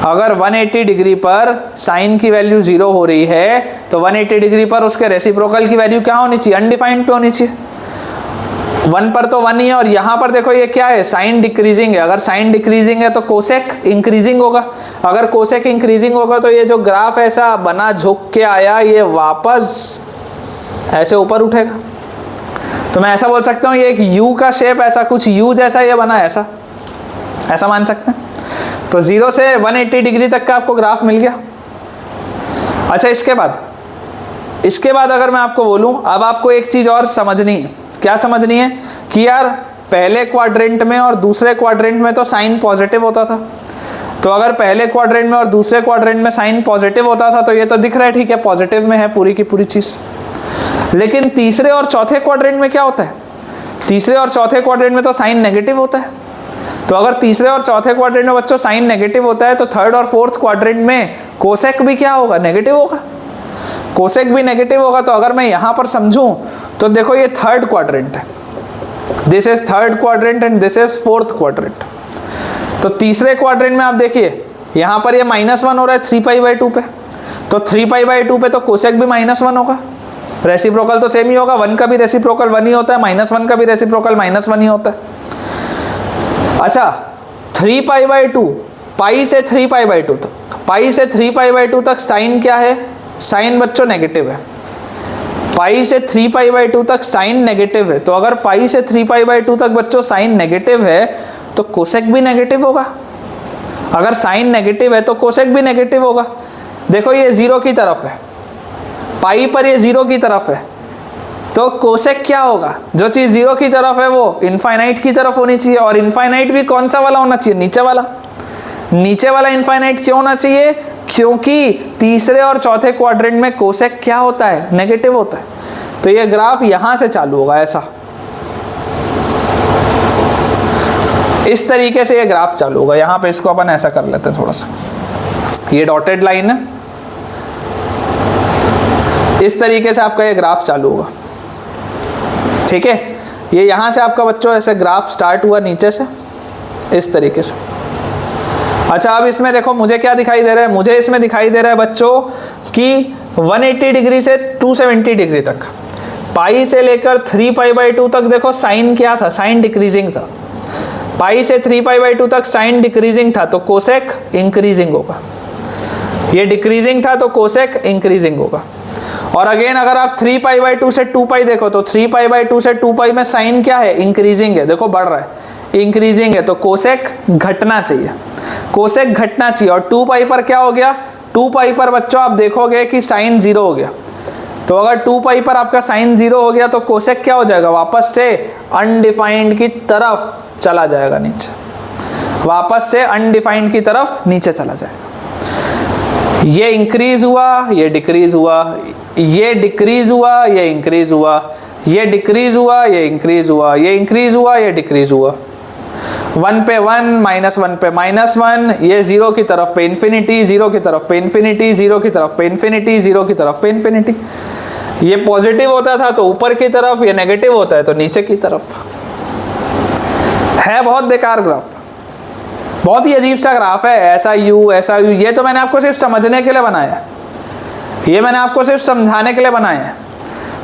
अगर 180 डिग्री पर साइन की वैल्यू 0 हो रही है तो 180 डिग्री पर उसके रेसिप्रोकल की वैल्यू क्या होनी चाहिए, अनडिफाइंड पे होनी चाहिए। 1 पर तो 1 ही है, और यहाँ पर देखो ये क्या है, साइन डिक्रीजिंग है। अगर साइन डिक्रीजिंग है तो कोसेक इंक्रीजिंग होगा। अगर कोसेक इंक्रीजिंग होगा तो ये जो ग्राफ ऐसा बना झुक के आया, ये वापस ऐसे ऊपर उठेगा। तो मैं ऐसा बोल सकता हूँ ये एक यू का शेप, ऐसा कुछ यू जैसा ये बना, ऐसा मान सकते हैं। तो 0 से 180 डिग्री तक का आपको ग्राफ मिल गया। अच्छा, इसके बाद अगर मैं आपको बोलूं, अब आपको एक चीज और समझनी है। क्या समझनी है कि यार पहले क्वाड्रेंट में और दूसरे क्वाड्रेंट में तो साइन पॉजिटिव होता था। तो अगर पहले क्वाड्रेंट में और दूसरे क्वाड्रेंट में साइन पॉजिटिव होता था तो ये तो दिख रहा है, ठीक है, पॉजिटिव में है पूरी की पूरी चीज। लेकिन तीसरे और चौथे क्वाड्रेंट में क्या होता है, तीसरे और चौथे क्वाड्रेंट में तो साइन नेगेटिव होता है। तो अगर तीसरे और चौथे क्वाड्रेंट में बच्चों साइन नेगेटिव होता है तो थर्ड और फोर्थ क्वाड्रेंट में कोसेक भी क्या होगा, नेगेटिव होगा, कोसेक भी नेगेटिव होगा। तो अगर मैं यहाँ पर समझूं तो देखो ये थर्ड क्वाड्रेंट है, this is third quadrant and this is fourth quadrant. तो तीसरे क्वाड्रेंट में आप देखिए यहाँ पर ये -1 हो रहा है 3π/2 पे, तो 3π/2 पे तो कोसेक भी -1 होगा, रेसिप्रोकल तो सेम ही होगा, 1 का भी रेसिप्रोकल 1 ही होता है, -1 का भी रेसिप्रोकल -1 ही होता है। अच्छा, 3π/2, पाई से 3π/2 तक, पाई से 3π/2 तक साइन क्या है, साइन बच्चों नेगेटिव है। पाई से 3π/2 तक साइन नेगेटिव है, तो अगर पाई से 3π/2 तक बच्चों साइन नेगेटिव है तो कोसेक भी नेगेटिव होगा। अगर साइन नेगेटिव है तो कोसेक भी नेगेटिव होगा। देखो ये 0 की तरफ है, पाई पर ये 0 की तरफ है, तो कोसेक क्या होगा, जो चीज़ 0 की तरफ है वो इनफाइनाइट की तरफ होनी चाहिए। और इनफाइनाइट भी कौन सा वाला होना चाहिए, नीचे वाला। नीचे वाला इनफाइनाइट क्यों होना चाहिए, क्योंकि तीसरे और चौथे क्वाड्रेंट में कोसेक क्या होता है, नेगेटिव होता है। तो ये ग्राफ यहां से चालू होगा ऐसा, इस तरीके से ये ग्राफ चालू होगा। यहां पे इसको अपन ऐसा कर लेते हैं थोड़ा सा, ये डॉटेड लाइन है, इस तरीके से आपका ये ग्राफ चालू होगा। ठीक है, ये यहां से आपका बच्चों ऐसे ग्राफ स्टार्ट हुआ नीचे से इस तरीके से। अच्छा, अब इसमें देखो मुझे क्या दिखाई दे रहा है, मुझे इसमें दिखाई दे रहा है बच्चों कि 180 डिग्री से 270 डिग्री तक, पाई से लेकर 3π/2 तक देखो साइन क्या था, साइन डिक्रीजिंग था। पाई से 3π/2 तक साइन डिक्रीजिंग था तो कोसेक इंक्रीजिंग होगा। ये डिक्रीजिंग था तो कोसेक इंक्रीजिंग होगा। और अगेन अगर आप 3π/2 से 2π देखो तो 3π/2 से 2π में साइन क्या है, इंक्रीजिंग है, देखो बढ़ रहा है, इंक्रीजिंग है, तो कोसेक घटना चाहिए, कोसेक घटना चाहिए। और 2π पर क्या हो गया, 2π पर बच्चों आप देखोगे कि साइन 0 हो गया। तो अगर 2π पर आपका साइन 0 हो गया तो कोसेक क्या हो जाएगा, वापस से अनडिफाइंड की तरफ चला जाएगा नीचे, वापस से अनडिफाइंड की तरफ नीचे चला जाएगा। ये इंक्रीज हुआ, ये डिक्रीज हुआ, ये डिक्रीज हुआ, ये इंक्रीज हुआ, ये डिक्रीज हुआ, ये इंक्रीज हुआ, ये इंक्रीज हुआ, ये डिक्रीज हुआ। 1 पे 1, -1 पे -1, ये 0 की तरफ पे इन्फिनिटी, 0 की तरफ पे इन्फिनिटी, 0 की तरफ पे इन्फिनिटी, 0 की तरफ पे इन्फिनिटी। ये पॉजिटिव होता था तो ऊपर की तरफ, ये नेगेटिव होता है तो नीचे की तरफ। है बहुत बेकार ग्राफ, बहुत ही अजीब सा ग्राफ है, ऐसा यू ऐसा यू। ये तो मैंने आपको सिर्फ समझने के लिए बनाया है, ये मैंने आपको सिर्फ समझाने के लिए बनाया है।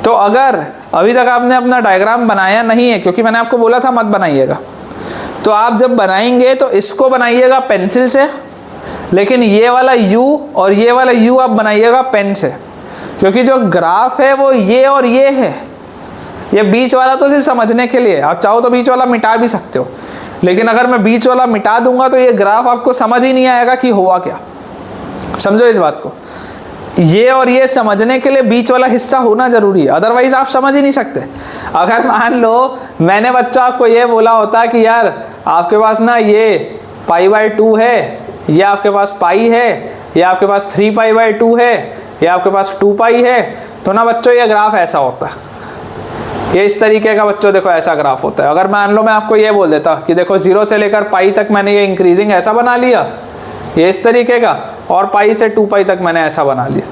तो अगर अभी तक आपने अपना डायग्राम बनाया नहीं है, क्योंकि मैंने आपको बोला था मत बनाइएगा, तो आप जब बनाएंगे तो इसको बनाइएगा पेंसिल से, लेकिन ये वाला यू और ये वाला यू आप बनाइएगा पेन से, क्योंकि जो ग्राफ है वो ये और ये है। ये बीच वाला तो सिर्फ समझने के लिए, आप चाहो तो बीच वाला मिटा भी सकते हो, लेकिन अगर मैं बीच वाला मिटा दूंगा तो ये ग्राफ आपको समझ ही नहीं आएगा कि हुआ क्या। समझो इस बात को, ये और ये समझने के लिए बीच वाला हिस्सा होना जरूरी है, अदरवाइज आप समझ ही नहीं सकते। अगर मान लो मैंने बच्चों आपको ये बोला होता कि यार आपके पास ना ये π/2 है, या आपके पास पाई है, या आपके पास 3π/2 है, या आपके पास 2π है, तो ना बच्चों ये ग्राफ ऐसा होता है, ये इस तरीके का बच्चों देखो ऐसा ग्राफ होता है। अगर मान लो मैं आपको ये बोल देता कि देखो 0 से लेकर पाई तक मैंने ये इंक्रीजिंग ऐसा बना लिया, ये इस तरीके का, और पाई से 2π तक मैंने ऐसा बना लिया,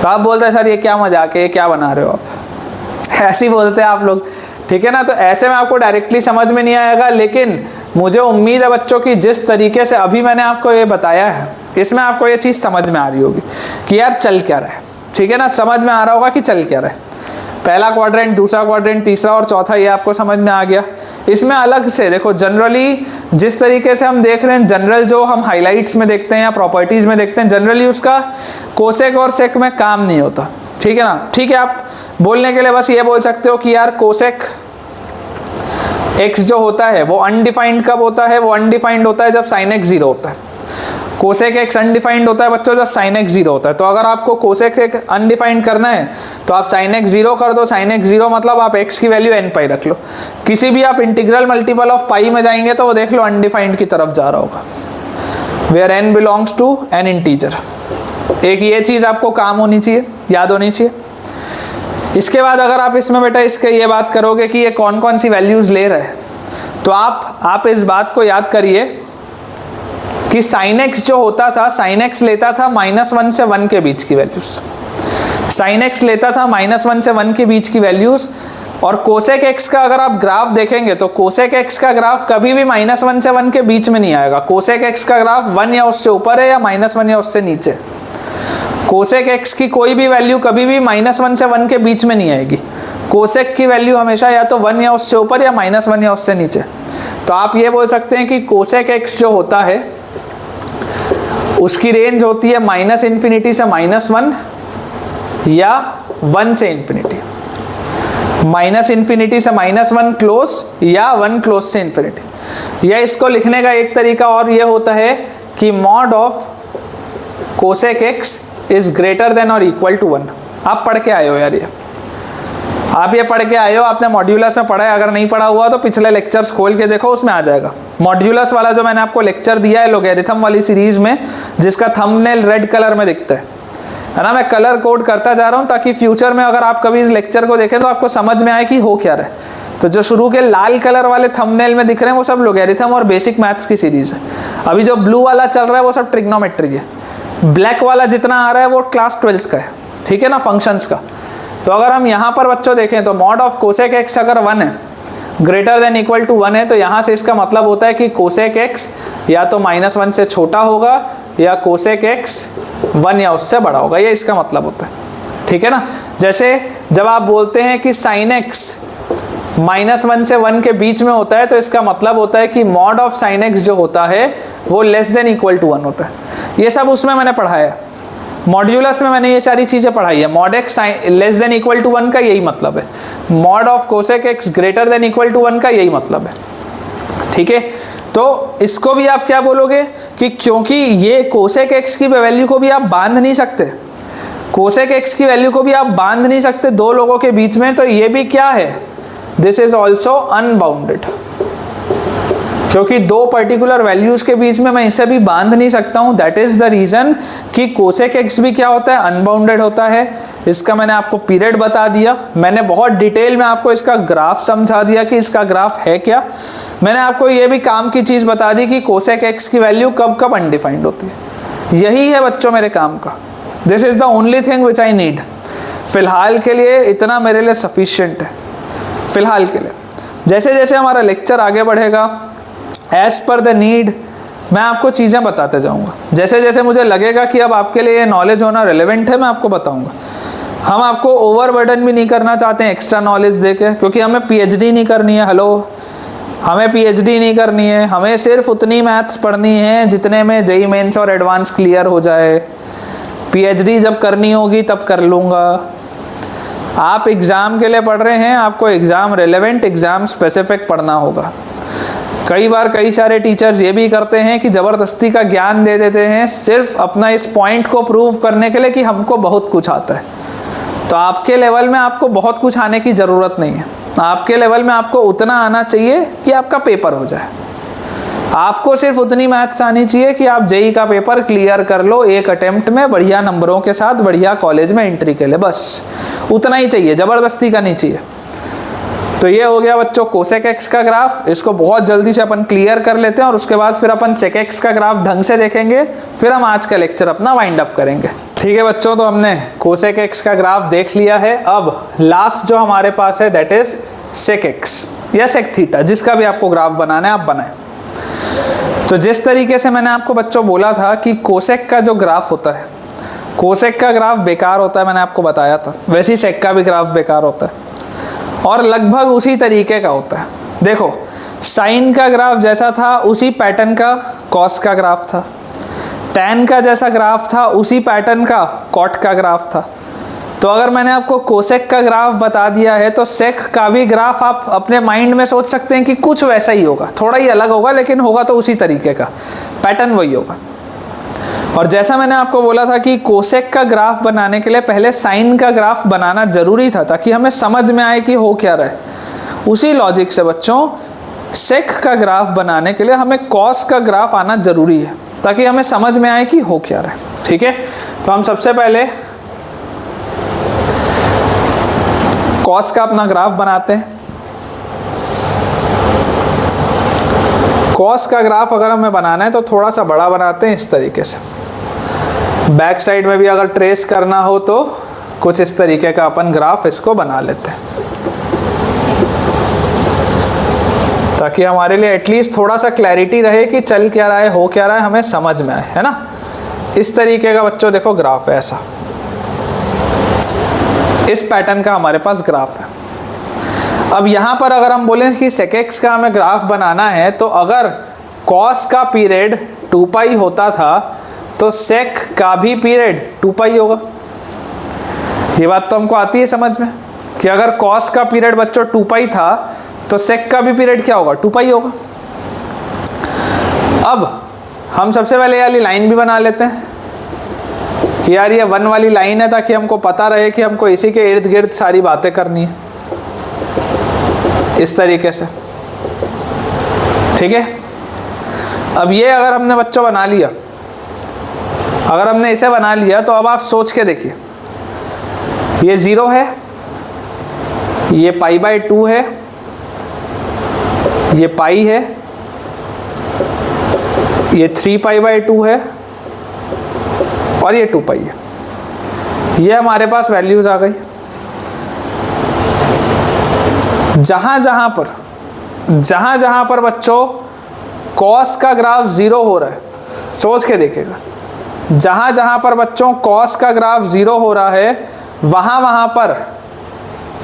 तो आप बोलते हैं सर ये क्या मजाक है, ये क्या बना रहे हो आप, ऐसे ही बोलते हैं आप लोग, ठीक है ना। तो ऐसे में आपको डायरेक्टली समझ में नहीं आएगा, लेकिन मुझे उम्मीद है बच्चों की जिस तरीके से अभी मैंने आपको ये बताया है, इसमें आपको ये चीज़ समझ में आ रही होगी कि यार चल क्या रहा है, ठीक है ना, समझ में आ रहा होगा कि चल क्या रहा है। पहला क्वाड्रेंट, दूसरा क्वाड्रेंट, तीसरा और चौथा, ये आपको समझ में आ गया। इसमें अलग से देखो, जनरली जिस तरीके से हम देख रहे हैं, जनरल जो हम हाइलाइट्स में देखते हैं या प्रॉपर्टीज में देखते हैं, जनरली उसका कोसेक और सेक में काम नहीं होता, ठीक है ना। ठीक है, आप बोलने के लिए बस ये बोल सकते हो कि यार कोसेक एक्स जो होता है वो अनडिफाइंड कब होता है, वो अनडिफाइंड होता है जब साइन एक्स 0 होता है। कोसेक एक्स अनडिफाइंड होता है बच्चों जब साइन एक्स 0 होता है। तो अगर आपको कोसेक एक्स अनडिफाइंड करना है तो आप साइन एक्स 0 कर दो, साइन एक्स 0 मतलब आप एक्स की वैल्यू n पाई रख लो। किसी भी आप इंटीग्रल मल्टीपल ऑफ पाई में जाएंगे तो वो देख लो अनडिफाइंड की तरफ जा रहा होगा, where n belongs to an integer. एक ये चीज़ आपको काम होनी चाहिए, याद होनी चाहिए। इसके बाद अगर आप इसमें बेटा इसके ये बात करोगे कि ये कौन कौन सी वैल्यूज़ ले रहे हैं, तो आप इस बात को याद करिए कि साइन एक्स जो होता था, साइन एक्स लेता था -1 से 1 के बीच की वैल्यूज़, साइन एक्स लेता था -1 से 1 के बीच की वैल्यूज़। और कोसेक एक्स का अगर आप ग्राफ देखेंगे तो कोसेक एक्स का ग्राफ कभी भी -1 से 1 के बीच में नहीं आएगा। कोसेक एक्स का ग्राफ 1 या उससे ऊपर है या -1 या उससे नीचे। कोसेक एक्स की कोई भी वैल्यू कभी भी -1 से 1 के बीच में नहीं आएगी। कोसेक की वैल्यू हमेशा या तो 1 या उससे ऊपर या -1 या उससे नीचे। तो आप ये बोल सकते हैं कि कोसेक एक्स जो होता है उसकी रेंज होती है -∞ से -1 या 1 से इन्फिनिटी, -∞ से -1 क्लोज या 1 क्लोज से इन्फिनिटी। या इसको लिखने का एक तरीका और ये होता है कि mod of cosec x is greater than और इक्वल टू 1। आप पढ़ के आए हो यार, ये आप ये पढ़ के आए हो, आपने मॉड्यूलस में पढ़ा है। अगर नहीं पढ़ा हुआ तो पिछले लेक्चर्स खोल के देखो, उसमें आ जाएगा। मॉड्यूलस वाला जो मैंने आपको लेक्चर दिया है लोगैरिथम वाली सीरीज में, जिसका थंबनेल रेड कलर में दिखता है ना, मैं कलर कोड करता जा रहा हूँ ताकि फ्यूचर में अगर आप कभी इस लेक्चर को देखें तो आपको समझ में आए कि हो क्या रहा है। तो जो शुरू के लाल कलर वाले थंबनेल में दिख रहे हैं वो सब लोगैरिथम और बेसिक मैथ्स की सीरीज है। अभी जो ब्लू वाला चल रहा है वो सब ट्रिग्नोमेट्री है। ब्लैक वाला जितना आ रहा है वो क्लास 12th का है, ठीक है ना, फंक्शंस का। तो अगर हम यहाँ पर बच्चों देखें तो मॉड ऑफ कोसेक एक्स अगर 1 है, ग्रेटर देन इक्वल टू 1 है, तो यहाँ से इसका मतलब होता है कि कोसेक एक्स या तो -1 से छोटा होगा या कोसेक एक्स 1 या उससे बड़ा होगा, ये इसका मतलब होता है, ठीक है ना। जैसे जब आप बोलते हैं कि साइन एक्स -1 से 1 के बीच में होता है तो इसका मतलब होता है कि मॉड ऑफ साइन एक्स जो होता है वो लेस देन इक्वल टू 1 होता है। ये सब उसमें मैंने पढ़ाया है, मॉड्यूलस में मैंने ये सारी चीजें पढ़ाई है। Mod x less than equal to 1 का यही मतलब है, mod of cosec x greater than equal to 1 का यही मतलब है, ठीक है। तो इसको भी आप क्या बोलोगे कि क्योंकि ये कोसेक एक्स की वैल्यू को भी आप बांध नहीं सकते, कोसेक एक्स की वैल्यू को भी आप बांध नहीं सकते दो लोगों के बीच में, तो ये भी क्या है, दिस इज ऑल्सो अनबाउंडेड। क्योंकि दो पर्टिकुलर वैल्यूज के बीच में मैं इसे भी बांध नहीं सकता हूं, दैट इज द रीजन कि कोसेक एक्स भी क्या होता है, अनबाउंडेड होता है। इसका मैंने आपको पीरियड बता दिया, मैंने बहुत डिटेल में आपको इसका ग्राफ समझा दिया कि इसका ग्राफ है क्या। मैंने आपको ये भी काम की चीज बता दी कि कोसेक एक्स की वैल्यू कब कब अनडिफाइंड होती है। यही है बच्चों मेरे काम का, this is the only thing which I need. फिलहाल के लिए इतना मेरे लिए सफिशिएंट है, फिलहाल के लिए। जैसे जैसे हमारा लेक्चर आगे बढ़ेगा, एज पर द नीड मैं आपको चीज़ें बताते जाऊंगा। जैसे जैसे मुझे लगेगा कि अब आपके लिए ये नॉलेज होना रिलेवेंट है, मैं आपको बताऊंगा। हम आपको ओवरबर्डन भी नहीं करना चाहते हैं एक्स्ट्रा नॉलेज देके, क्योंकि हमें पीएचडी नहीं करनी है। हेलो, हमें पीएचडी नहीं करनी है, हमें सिर्फ उतनी मैथ्स पढ़नी है जितने में जेईई मेंस और एडवांस क्लियर हो जाए। पीएचडी जब करनी होगी तब कर लूँगा। आप एग्ज़ाम के लिए पढ़ रहे हैं, आपको एग्ज़ाम रिलेवेंट, एग्ज़ाम स्पेसिफिक पढ़ना होगा। कई बार कई सारे टीचर्स ये भी करते हैं कि ज़बरदस्ती का ज्ञान दे देते हैं सिर्फ अपना इस पॉइंट को प्रूव करने के लिए कि हमको बहुत कुछ आता है। तो आपके लेवल में आपको बहुत कुछ आने की ज़रूरत नहीं है, आपके लेवल में आपको उतना आना चाहिए कि आपका पेपर हो जाए। आपको सिर्फ उतनी मैथ्स आनी चाहिए कि आप जेईई का पेपर क्लियर कर लो एक अटेम्प्ट में बढ़िया नंबरों के साथ, बढ़िया कॉलेज में एंट्री के लिए, बस उतना ही चाहिए, ज़बरदस्ती का नहीं चाहिए। तो ये हो गया बच्चों कोसेक एक्स का ग्राफ। इसको बहुत जल्दी से अपन क्लियर कर लेते हैं और उसके बाद फिर अपन सेक एक्स का ग्राफ ढंग से देखेंगे, फिर हम आज का लेक्चर अपना वाइंड अप करेंगे, ठीक है बच्चों। तो हमने कोसेक एक्स का ग्राफ देख लिया है। अब लास्ट जो हमारे पास है दैट इज सेक एक्स या सेक थीटा, जिसका भी आपको ग्राफ बनाना है आप बनाएं। तो जिस तरीके से मैंने आपको बच्चों बोला था कि कोसेक का जो ग्राफ होता है, कोसेक का ग्राफ बेकार होता है, मैंने आपको बताया था, वैसे ही सेक का भी ग्राफ बेकार होता है और लगभग उसी तरीके का होता है। देखो, साइन का ग्राफ जैसा था उसी पैटर्न का कॉस का ग्राफ था, टैन का जैसा ग्राफ था उसी पैटर्न का कॉट का ग्राफ था। तो अगर मैंने आपको कोसेक का ग्राफ बता दिया है तो सेक का भी ग्राफ आप अपने माइंड में सोच सकते हैं कि कुछ वैसा ही होगा, थोड़ा ही अलग होगा लेकिन होगा तो उसी तरीके का, पैटर्न वही होगा। और जैसा मैंने आपको बोला था कि कोसेक का ग्राफ बनाने के लिए पहले साइन का ग्राफ बनाना जरूरी था ताकि हमें समझ में आए कि हो क्या रहा है, उसी लॉजिक से बच्चों सेक का ग्राफ बनाने के लिए हमें कॉस का ग्राफ आना जरूरी है ताकि हमें समझ में आए कि हो क्या रहा है, ठीक है। तो हम सबसे पहले कॉस का अपना ग्राफ बनाते हैं। कॉस का ग्राफ अगर हमें बनाना है तो थोड़ा सा बड़ा बनाते हैं इस तरीके से, बैक साइड में भी अगर ट्रेस करना हो तो कुछ इस तरीके का अपन ग्राफ इसको बना लेते हैं ताकि हमारे लिए एटलीस्ट थोड़ा सा क्लैरिटी रहे कि चल क्या रहा है, हो क्या रहा है, हमें समझ में आए, है ना। इस तरीके का बच्चों देखो ग्राफ है, ऐसा इस पैटर्न का हमारे पास ग्राफ है। अब यहाँ पर अगर हम बोलें कि sec x का हमें ग्राफ बनाना है, तो अगर cos का पीरियड 2 पाई होता था तो sec का भी पीरियड 2 पाई होगा। ये बात तो हमको आती है समझ में कि अगर cos का पीरियड बच्चों 2 पाई था तो sec का भी पीरियड क्या होगा, 2 पाई होगा। अब हम सबसे पहले ये वाली लाइन भी बना लेते हैं कि यार ये 1 वाली लाइन है, ताकि हमको पता रहे कि हमको इसी के इर्द गिर्द सारी बातें करनी है, इस तरीके से, ठीक है। अब ये अगर हमने बच्चों बना लिया, अगर हमने इसे बना लिया तो अब आप सोच के देखिए, ये 0 है, ये π/2 है, ये पाई है, ये 3π/2 है और ये 2 पाई है। ये हमारे पास वैल्यूज आ गई। जहां जहां पर बच्चों cos का ग्राफ 0 हो रहा है, सोच के देखिएगा, जहां जहां पर बच्चों cos का ग्राफ 0 हो रहा है वहां पर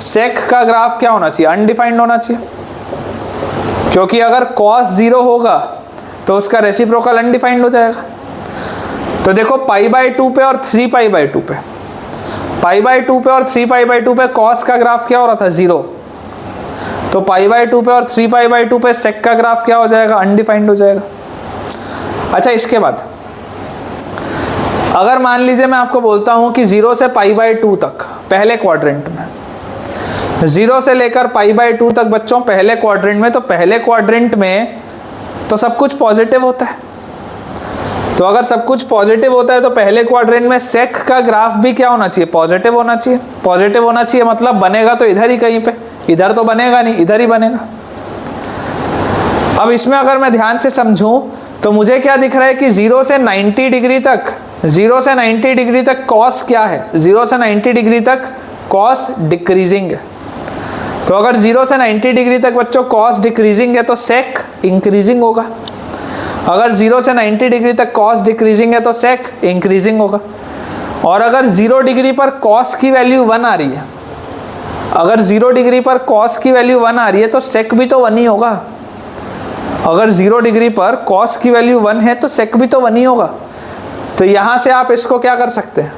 sec का ग्राफ क्या होना चाहिए, अनडिफाइंड होना चाहिए, क्योंकि अगर cos 0 होगा तो उसका रेसिप्रोकल अनडिफाइंड हो जाएगा। तो देखो π/2 पे और 3π/2 पे, π/2 पे और 3π/2 पे cos का ग्राफ क्या हो रहा था, 0। तो π/2 पे और 3π/2 पे sec का ग्राफ क्या हो जाएगा, अनडिफाइंड हो जाएगा। अच्छा, इसके बाद अगर मान लीजिए मैं आपको बोलता हूं कि 0 से π/2 तक पहले क्वाड्रेंट में, 0 से लेकर π/2 तक बच्चों पहले क्वाड्रेंट में, तो पहले क्वाड्रेंट में तो सब कुछ पॉजिटिव होता है। तो अगर सब कुछ पॉजिटिव होता है तो पहले क्वाड्रेंट में सेक का ग्राफ भी क्या होना चाहिए, पॉजिटिव होना चाहिए। पॉजिटिव होना चाहिए मतलब बनेगा तो इधर ही कहीं पे, इधर तो बनेगा नहीं, इधर ही बनेगा। अब इसमें अगर मैं ध्यान से समझूं तो मुझे क्या दिख रहा है कि 0 से 90 डिग्री तक, 0 से 90 डिग्री तक कॉस क्या है, 0 से 90 डिग्री तक कॉस डिक्रीजिंग है। तो अगर 0 से 90 डिग्री तक बच्चों कॉस डिक्रीजिंग है तो सेक इंक्रीजिंग होगा। अगर 0 से 90 डिग्री तक कॉस डिक्रीजिंग है तो सेक इंक्रीजिंग होगा। और अगर 0 डिग्री पर कॉस की वैल्यू 1 आ रही है, अगर 0 डिग्री पर कॉस की वैल्यू 1 आ रही है तो सेक भी तो 1 ही होगा। अगर 0 डिग्री पर कॉस की वैल्यू 1 है तो सेक भी तो 1 ही होगा। तो यहाँ से आप इसको क्या कर सकते हैं,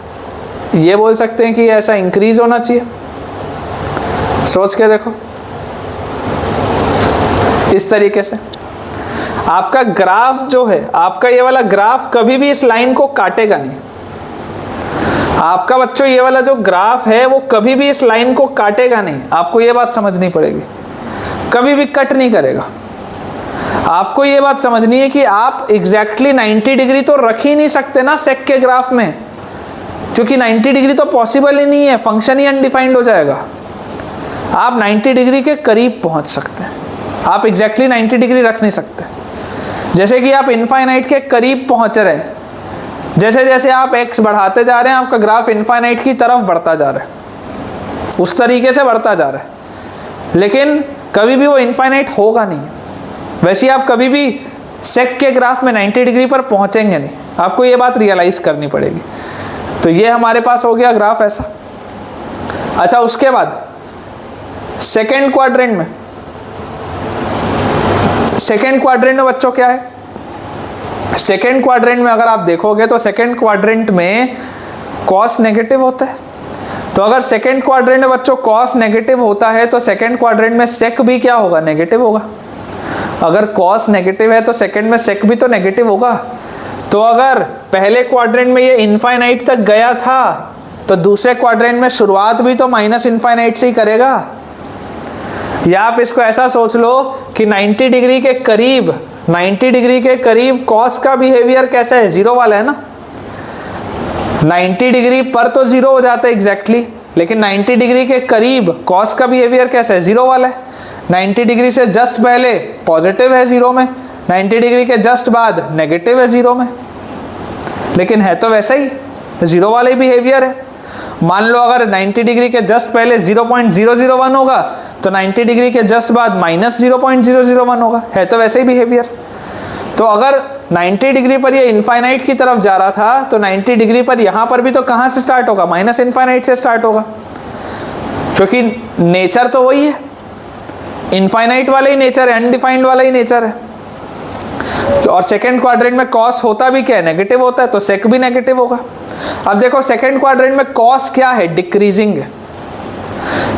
ये बोल सकते हैं कि ऐसा इंक्रीज होना चाहिए। सोच के देखो, इस तरीके से आपका ग्राफ जो है, आपका ये वाला ग्राफ कभी भी इस लाइन को काटेगा नहीं। आपका बच्चों ये वाला जो ग्राफ है वो कभी भी इस लाइन को काटेगा नहीं। आपको ये बात समझनी पड़ेगी, कभी भी कट नहीं करेगा। आपको ये बात समझनी है कि आप एग्जैक्टली 90 डिग्री तो रख ही नहीं सकते ना सेक के ग्राफ में, क्योंकि 90 डिग्री तो पॉसिबल ही नहीं है, फंक्शन ही अनडिफाइंड हो जाएगा। आप 90 डिग्री के करीब पहुंच सकते हैं, आप एग्जैक्टली 90 डिग्री रख नहीं सकते। जैसे कि आप इनफाइनाइट के करीब पहुंच रहे हैं, जैसे जैसे आप x बढ़ाते जा रहे हैं आपका ग्राफ इनफाइनाइट की तरफ बढ़ता जा रहा है, उस तरीके से बढ़ता जा रहा है, लेकिन कभी भी वो इनफाइनाइट होगा नहीं। वैसे आप कभी भी सेक के ग्राफ में 90 डिग्री पर पहुंचेंगे नहीं, आपको ये बात रियलाइज करनी पड़ेगी। तो ये हमारे पास हो गया ग्राफ ऐसा। अच्छा, उसके बाद सेकेंड क्वाड्रेंट में, सेकेंड क्वाड्रेंट में बच्चों क्या है, सेकेंड क्वाड्रेंट में अगर आप देखोगे तो सेकेंड क्वाड्रेंट में कॉस नेगेटिव होता है। तो अगर सेकेंड क्वाड्रेंट में बच्चों कॉस नेगेटिव होता है तो सेकेंड क्वाड्रेंट में सेक भी क्या होगा, नेगेटिव होगा। अगर कॉस नेगेटिव है तो सेकेंड में सेक भी तो नेगेटिव होगा। तो अगर पहले क्वाड्रेंट में ये इनफाइनाइट तक गया था तो दूसरे क्वाड्रेंट में शुरुआत भी तो माइनस इनफाइनाइट से ही करेगा। या आप इसको ऐसा सोच लो कि 90 डिग्री के करीब, 90 डिग्री के करीब कॉस का बिहेवियर कैसा है, जीरो वाला है ना। 90 डिग्री पर तो जीरो हो जाता है एग्जैक्टली, लेकिन 90 डिग्री के करीब कॉस का बिहेवियर कैसा है, जीरो वाला है। 90 डिग्री से जस्ट पहले पॉजिटिव है जीरो में, 90 डिग्री के जस्ट बाद नेगेटिव है जीरो में, लेकिन है तो वैसा ही, जीरो वाला ही बिहेवियर है। मान लो अगर 90 डिग्री के जस्ट पहले 0.001 होगा तो 90 डिग्री के जस्ट बाद माइनस 0.001 होगा, है तो वैसे ही बिहेवियर। तो अगर 90 डिग्री पर ये इनफाइनाइट की तरफ जा रहा था तो 90 डिग्री पर यहाँ पर भी तो कहाँ से स्टार्ट होगा, माइनस इनफाइनाइट से स्टार्ट होगा, क्योंकि नेचर तो वही है। इनफाइनाइट वाला ही नेचर है, अनडिफाइंड वाला ही नेचर है। और सेकंड क्वाड्रेंट में कॉस होता भी क्या है, नेगेटिव होता है, तो सेक भी नेगेटिव होगा। अब देखो सेकंड क्वाड्रेंट में कॉस क्या है, डिक्रीजिंग है।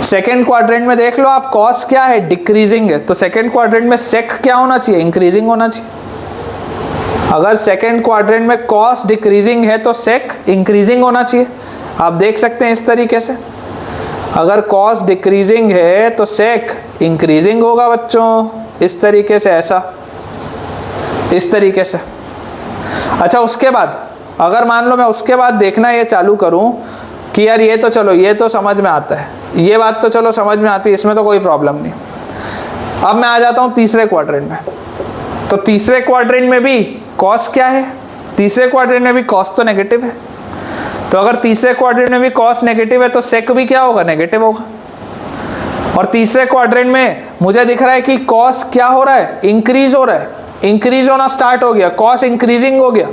सेकंड क्वाड्रेंट में देख लो आप, कॉस क्या है, डिक्रीजिंग है। तो सेकंड क्वाड्रेंट में सेक क्या होना चाहिए, इंक्रीजिंग होना चाहिए। अगर सेकंड क्वाड्रेंट में कॉस डिक्रीजिंग है तो सेक इंक्रीजिंग होना चाहिए। आप देख सकते हैं इस तरीके से, अगर कॉस डिक्रीजिंग है तो सेक इंक्रीजिंग होगा बच्चों, इस तरीके से, ऐसा, इस तरीके से। अच्छा, उसके बाद अगर मान लो मैं उसके बाद देखना ये चालू करूं कि यार ये तो चलो, ये तो समझ में आता है, ये बात तो चलो समझ में आती है, इसमें तो कोई प्रॉब्लम नहीं। अब मैं आ जाता हूं तीसरे क्वाड्रेंट में। तो तीसरे क्वाड्रेंट में भी कॉस क्या है, तीसरे क्वाड्रेंट में भी कॉस तो नेगेटिव है। तो अगर तीसरे क्वाड्रेंट में भी कॉस नेगेटिव है तो सेक भी क्या होगा, नेगेटिव होगा। और तीसरे क्वाड्रेंट में मुझे दिख रहा है कि कॉस क्या हो रहा है, इंक्रीज हो रहा है, इंक्रीज होना स्टार्ट हो गया, कॉस इंक्रीजिंग हो गया।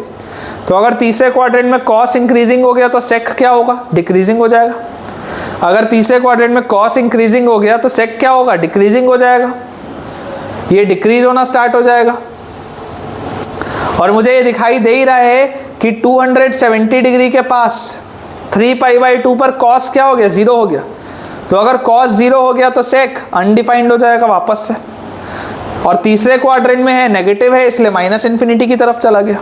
तो अगर तीसरे क्वाड्रेंट में कॉस इंक्रीजिंग हो गया तो सेक क्या होगा, डिक्रीजिंग हो जाएगा। अगर तीसरे क्वाड्रेंट में कॉस इंक्रीजिंग हो गया तो सेक क्या होगा, डिक्रीजिंग हो जाएगा, ये डिक्रीज होना स्टार्ट हो जाएगा। और मुझे ये दिखाई दे ही रहा है कि 270 डिग्री के पास 3π/2 पर कॉस क्या हो गया, 0 हो गया। तो अगर कॉस 0 हो गया तो सेक अनडिफाइंड हो जाएगा वापस से। और तीसरे क्वाड्रेंट में है, नेगेटिव है, इसलिए माइनस इन्फिनिटी की तरफ चला गया।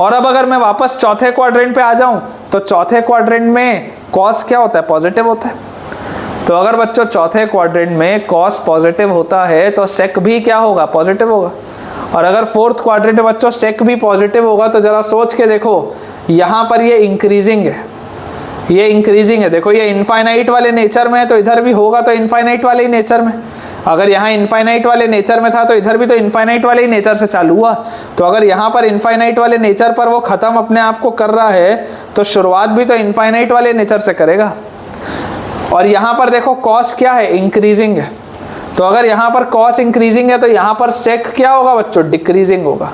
और अब अगर मैं वापस चौथे क्वाड्रेंट पे आ जाऊं तो चौथे क्वाड्रेंट में कॉस क्या होता है, पॉजिटिव होता है। तो अगर बच्चों चौथे क्वाड्रेंट में कॉस पॉजिटिव होता है तो सेक भी क्या होगा, पॉजिटिव होगा। और अगर फोर्थ क्वाड्रेंट में बच्चों सेक भी पॉजिटिव होगा तो जरा सोच के देखो, यहाँ पर ये इंक्रीजिंग है, ये इंक्रीजिंग है। देखो ये इनफाइनाइट वाले नेचर में है तो इधर भी होगा तो इनफाइनाइट वाले ही नेचर में। अगर यहाँ इनफाइनाइट वाले नेचर में था तो इधर भी तो इनफाइनाइट वाले ही नेचर से चालू हुआ। तो अगर यहाँ पर इनफाइनाइट वाले नेचर पर वो खत्म अपने आप को कर रहा है तो शुरुआत भी तो इनफाइनाइट वाले नेचर से करेगा। और यहाँ पर देखो कॉस क्या है, इंक्रीजिंग है। तो अगर यहाँ पर कॉस इंक्रीजिंग है तो यहाँ पर सेक क्या होगा बच्चों, डिक्रीजिंग होगा।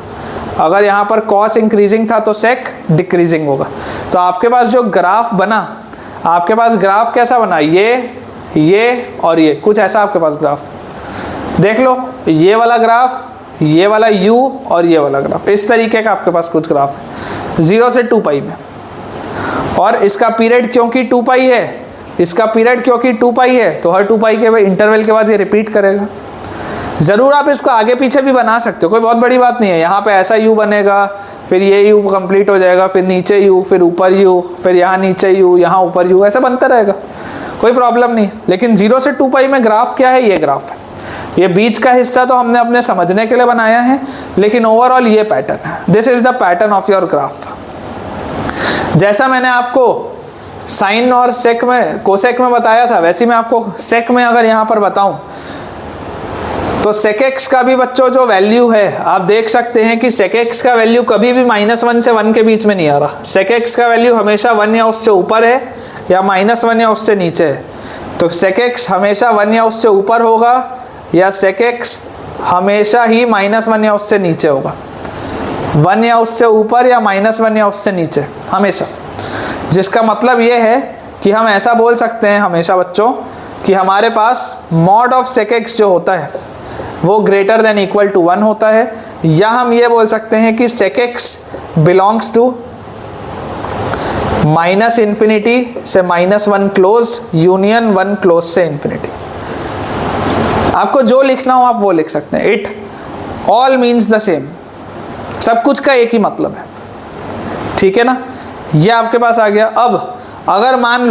अगर यहाँ पर कॉस इंक्रीजिंग था तो सेक डिक्रीजिंग होगा। तो आपके पास जो ग्राफ बना, आपके पास ग्राफ कैसा बना, ये और ये कुछ ऐसा आपके पास ग्राफ देख लो, ये वाला ग्राफ, ये वाला u और ये वाला ग्राफ, इस तरीके का आपके पास कुछ ग्राफ है 0 से 2π में। और इसका पीरियड क्योंकि 2π है, इसका पीरियड क्योंकि 2π है तो हर 2π के इंटरवल के बाद ये रिपीट करेगा। ज़रूर आप इसको आगे पीछे भी बना सकते हो, कोई बहुत बड़ी बात नहीं है। यहाँ पे ऐसा u बनेगा, फिर ये u कंप्लीट हो जाएगा, फिर नीचे u, फिर ऊपर u, फिर यहाँ नीचे u, यहाँ ऊपर u, ऐसा बनता रहेगा, कोई प्रॉब्लम नहीं। लेकिन 0 से 2π में ग्राफ क्या है, ये ग्राफ है। ये बीच का हिस्सा तो हमने अपने समझने के लिए बनाया है, लेकिन ओवरऑल ये पैटर्न है। This is the pattern of your graph. जैसा मैंने आपको साइन और सेक में, कोसेक में बताया था, वैसे मैं आपको सेक में अगर यहाँ पर बताऊं तो सेक एक्स का भी बच्चों जो वैल्यू है, आप देख सकते हैं कि सेक एक्स का वैल्यू कभी भी -1 से 1 के बीच में नहीं आ रहा। सेक एक्स का वैल्यू हमेशा 1 या उससे ऊपर है या -1 या उससे नीचे है। तो सेक एक्स हमेशा 1 या उससे ऊपर होगा या सेक एक्स हमेशा ही -1 या उससे नीचे होगा। 1 या उससे ऊपर या -1 या उससे नीचे हमेशा। जिसका मतलब ये है कि हम ऐसा बोल सकते हैं हमेशा बच्चों कि हमारे पास मॉड ऑफ सेक एक्स जो होता है वो ग्रेटर देन इक्वल टू 1 होता है। या हम ये बोल सकते हैं कि सेक एक्स बिलोंग्स टू -∞ से -1 क्लोज्ड यूनियन 1 क्लोज से इन्फिनिटी। आपको जो लिखना हो आप वो लिख सकते हैं। It all means the same, सब कुछ का एक ही मतलब है, ठीक है ना। ये आपके पास आ गया। अब अगर मान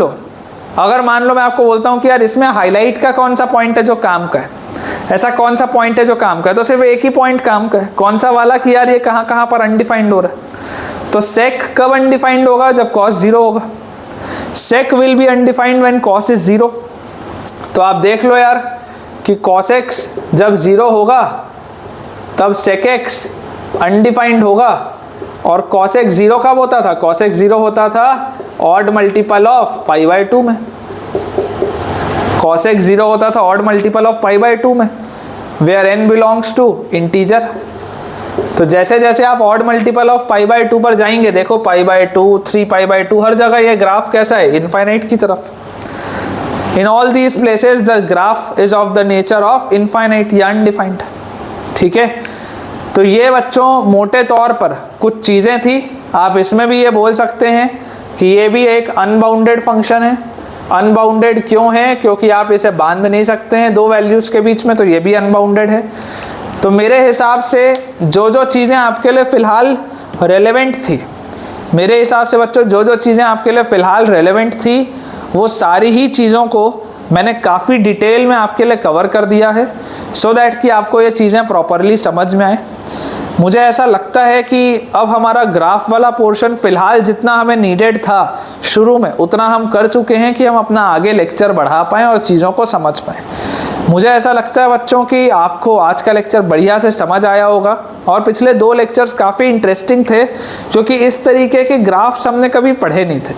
लो मैं आपको बोलता हूँ कि यार इसमें हाईलाइट का कौन सा पॉइंट है जो काम का है, ऐसा कौन सा पॉइंट है जो काम का है, तो सिर्फ एक ही पॉइंट काम का है। कौन सा वाला कि यार ये कहाँ कहाँ पर अनडिफाइंड हो रहा है। तो सेक कब अनडिफाइंड होगा, जब कॉस 0 होगा। Sec will be undefined when cos is 0। तो आप देख लो यार कि cos x जब 0 होगा तब sec x अनडिफाइंड होगा। और cos x 0 कब होता था, cos x 0 होता था ऑड मल्टीपल ऑफ π/2 में। cos x 0 होता था ऑड मल्टीपल ऑफ π/2 में, where n belongs to integer. तो जैसे जैसे आप ऑड मल्टीपल ऑफ π/2 पर जाएंगे, देखो π/2, 3π/2, हर जगह ये ग्राफ कैसा है, इनफाइनाइट की तरफ। In all these places the graph is of the nature of infinite या अनडिफाइंड। ठीक है, तो ये बच्चों मोटे तौर पर कुछ चीजें थी। आप इसमें भी ये बोल सकते हैं कि ये भी एक अनबाउंडेड फंक्शन है। अनबाउंडेड क्यों है? क्योंकि आप इसे बांध नहीं सकते हैं दो वैल्यूज के बीच में, तो ये भी अनबाउंडेड है। तो मेरे हिसाब से जो जो चीजें आपके लिए फिलहाल रेलेवेंट थी, मेरे हिसाब से बच्चों जो जो चीजें आपके लिए फिलहाल रेलेवेंट थी, वो सारी ही चीज़ों को मैंने काफ़ी डिटेल में आपके लिए कवर कर दिया है, सो दैट कि आपको ये चीज़ें प्रॉपरली समझ में आए। मुझे ऐसा लगता है कि अब हमारा ग्राफ वाला पोर्शन फिलहाल जितना हमें नीडेड था शुरू में, उतना हम कर चुके हैं कि हम अपना आगे लेक्चर बढ़ा पाएँ और चीज़ों को समझ पाएँ। मुझे ऐसा लगता है बच्चों कि आपको आज का लेक्चर बढ़िया से समझ आया होगा, और पिछले दो लेक्चर्स काफ़ी इंटरेस्टिंग थे, क्योंकि इस तरीके के ग्राफ्स हमने कभी पढ़े नहीं थे।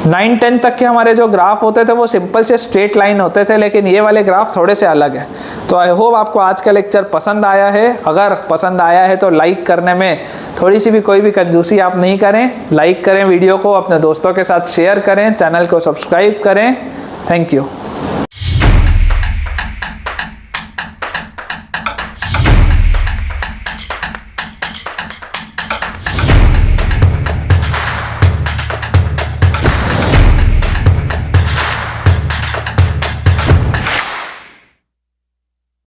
9-10 तक के हमारे जो ग्राफ होते थे वो सिंपल से स्ट्रेट लाइन होते थे, लेकिन ये वाले ग्राफ थोड़े से अलग हैं। तो आई होप आपको आज का लेक्चर पसंद आया है। अगर पसंद आया है तो लाइक करने में थोड़ी सी भी कोई भी कंजूसी आप नहीं करें। लाइक करें वीडियो को, अपने दोस्तों के साथ शेयर करें, चैनल को सब्सक्राइब करें। Thank you.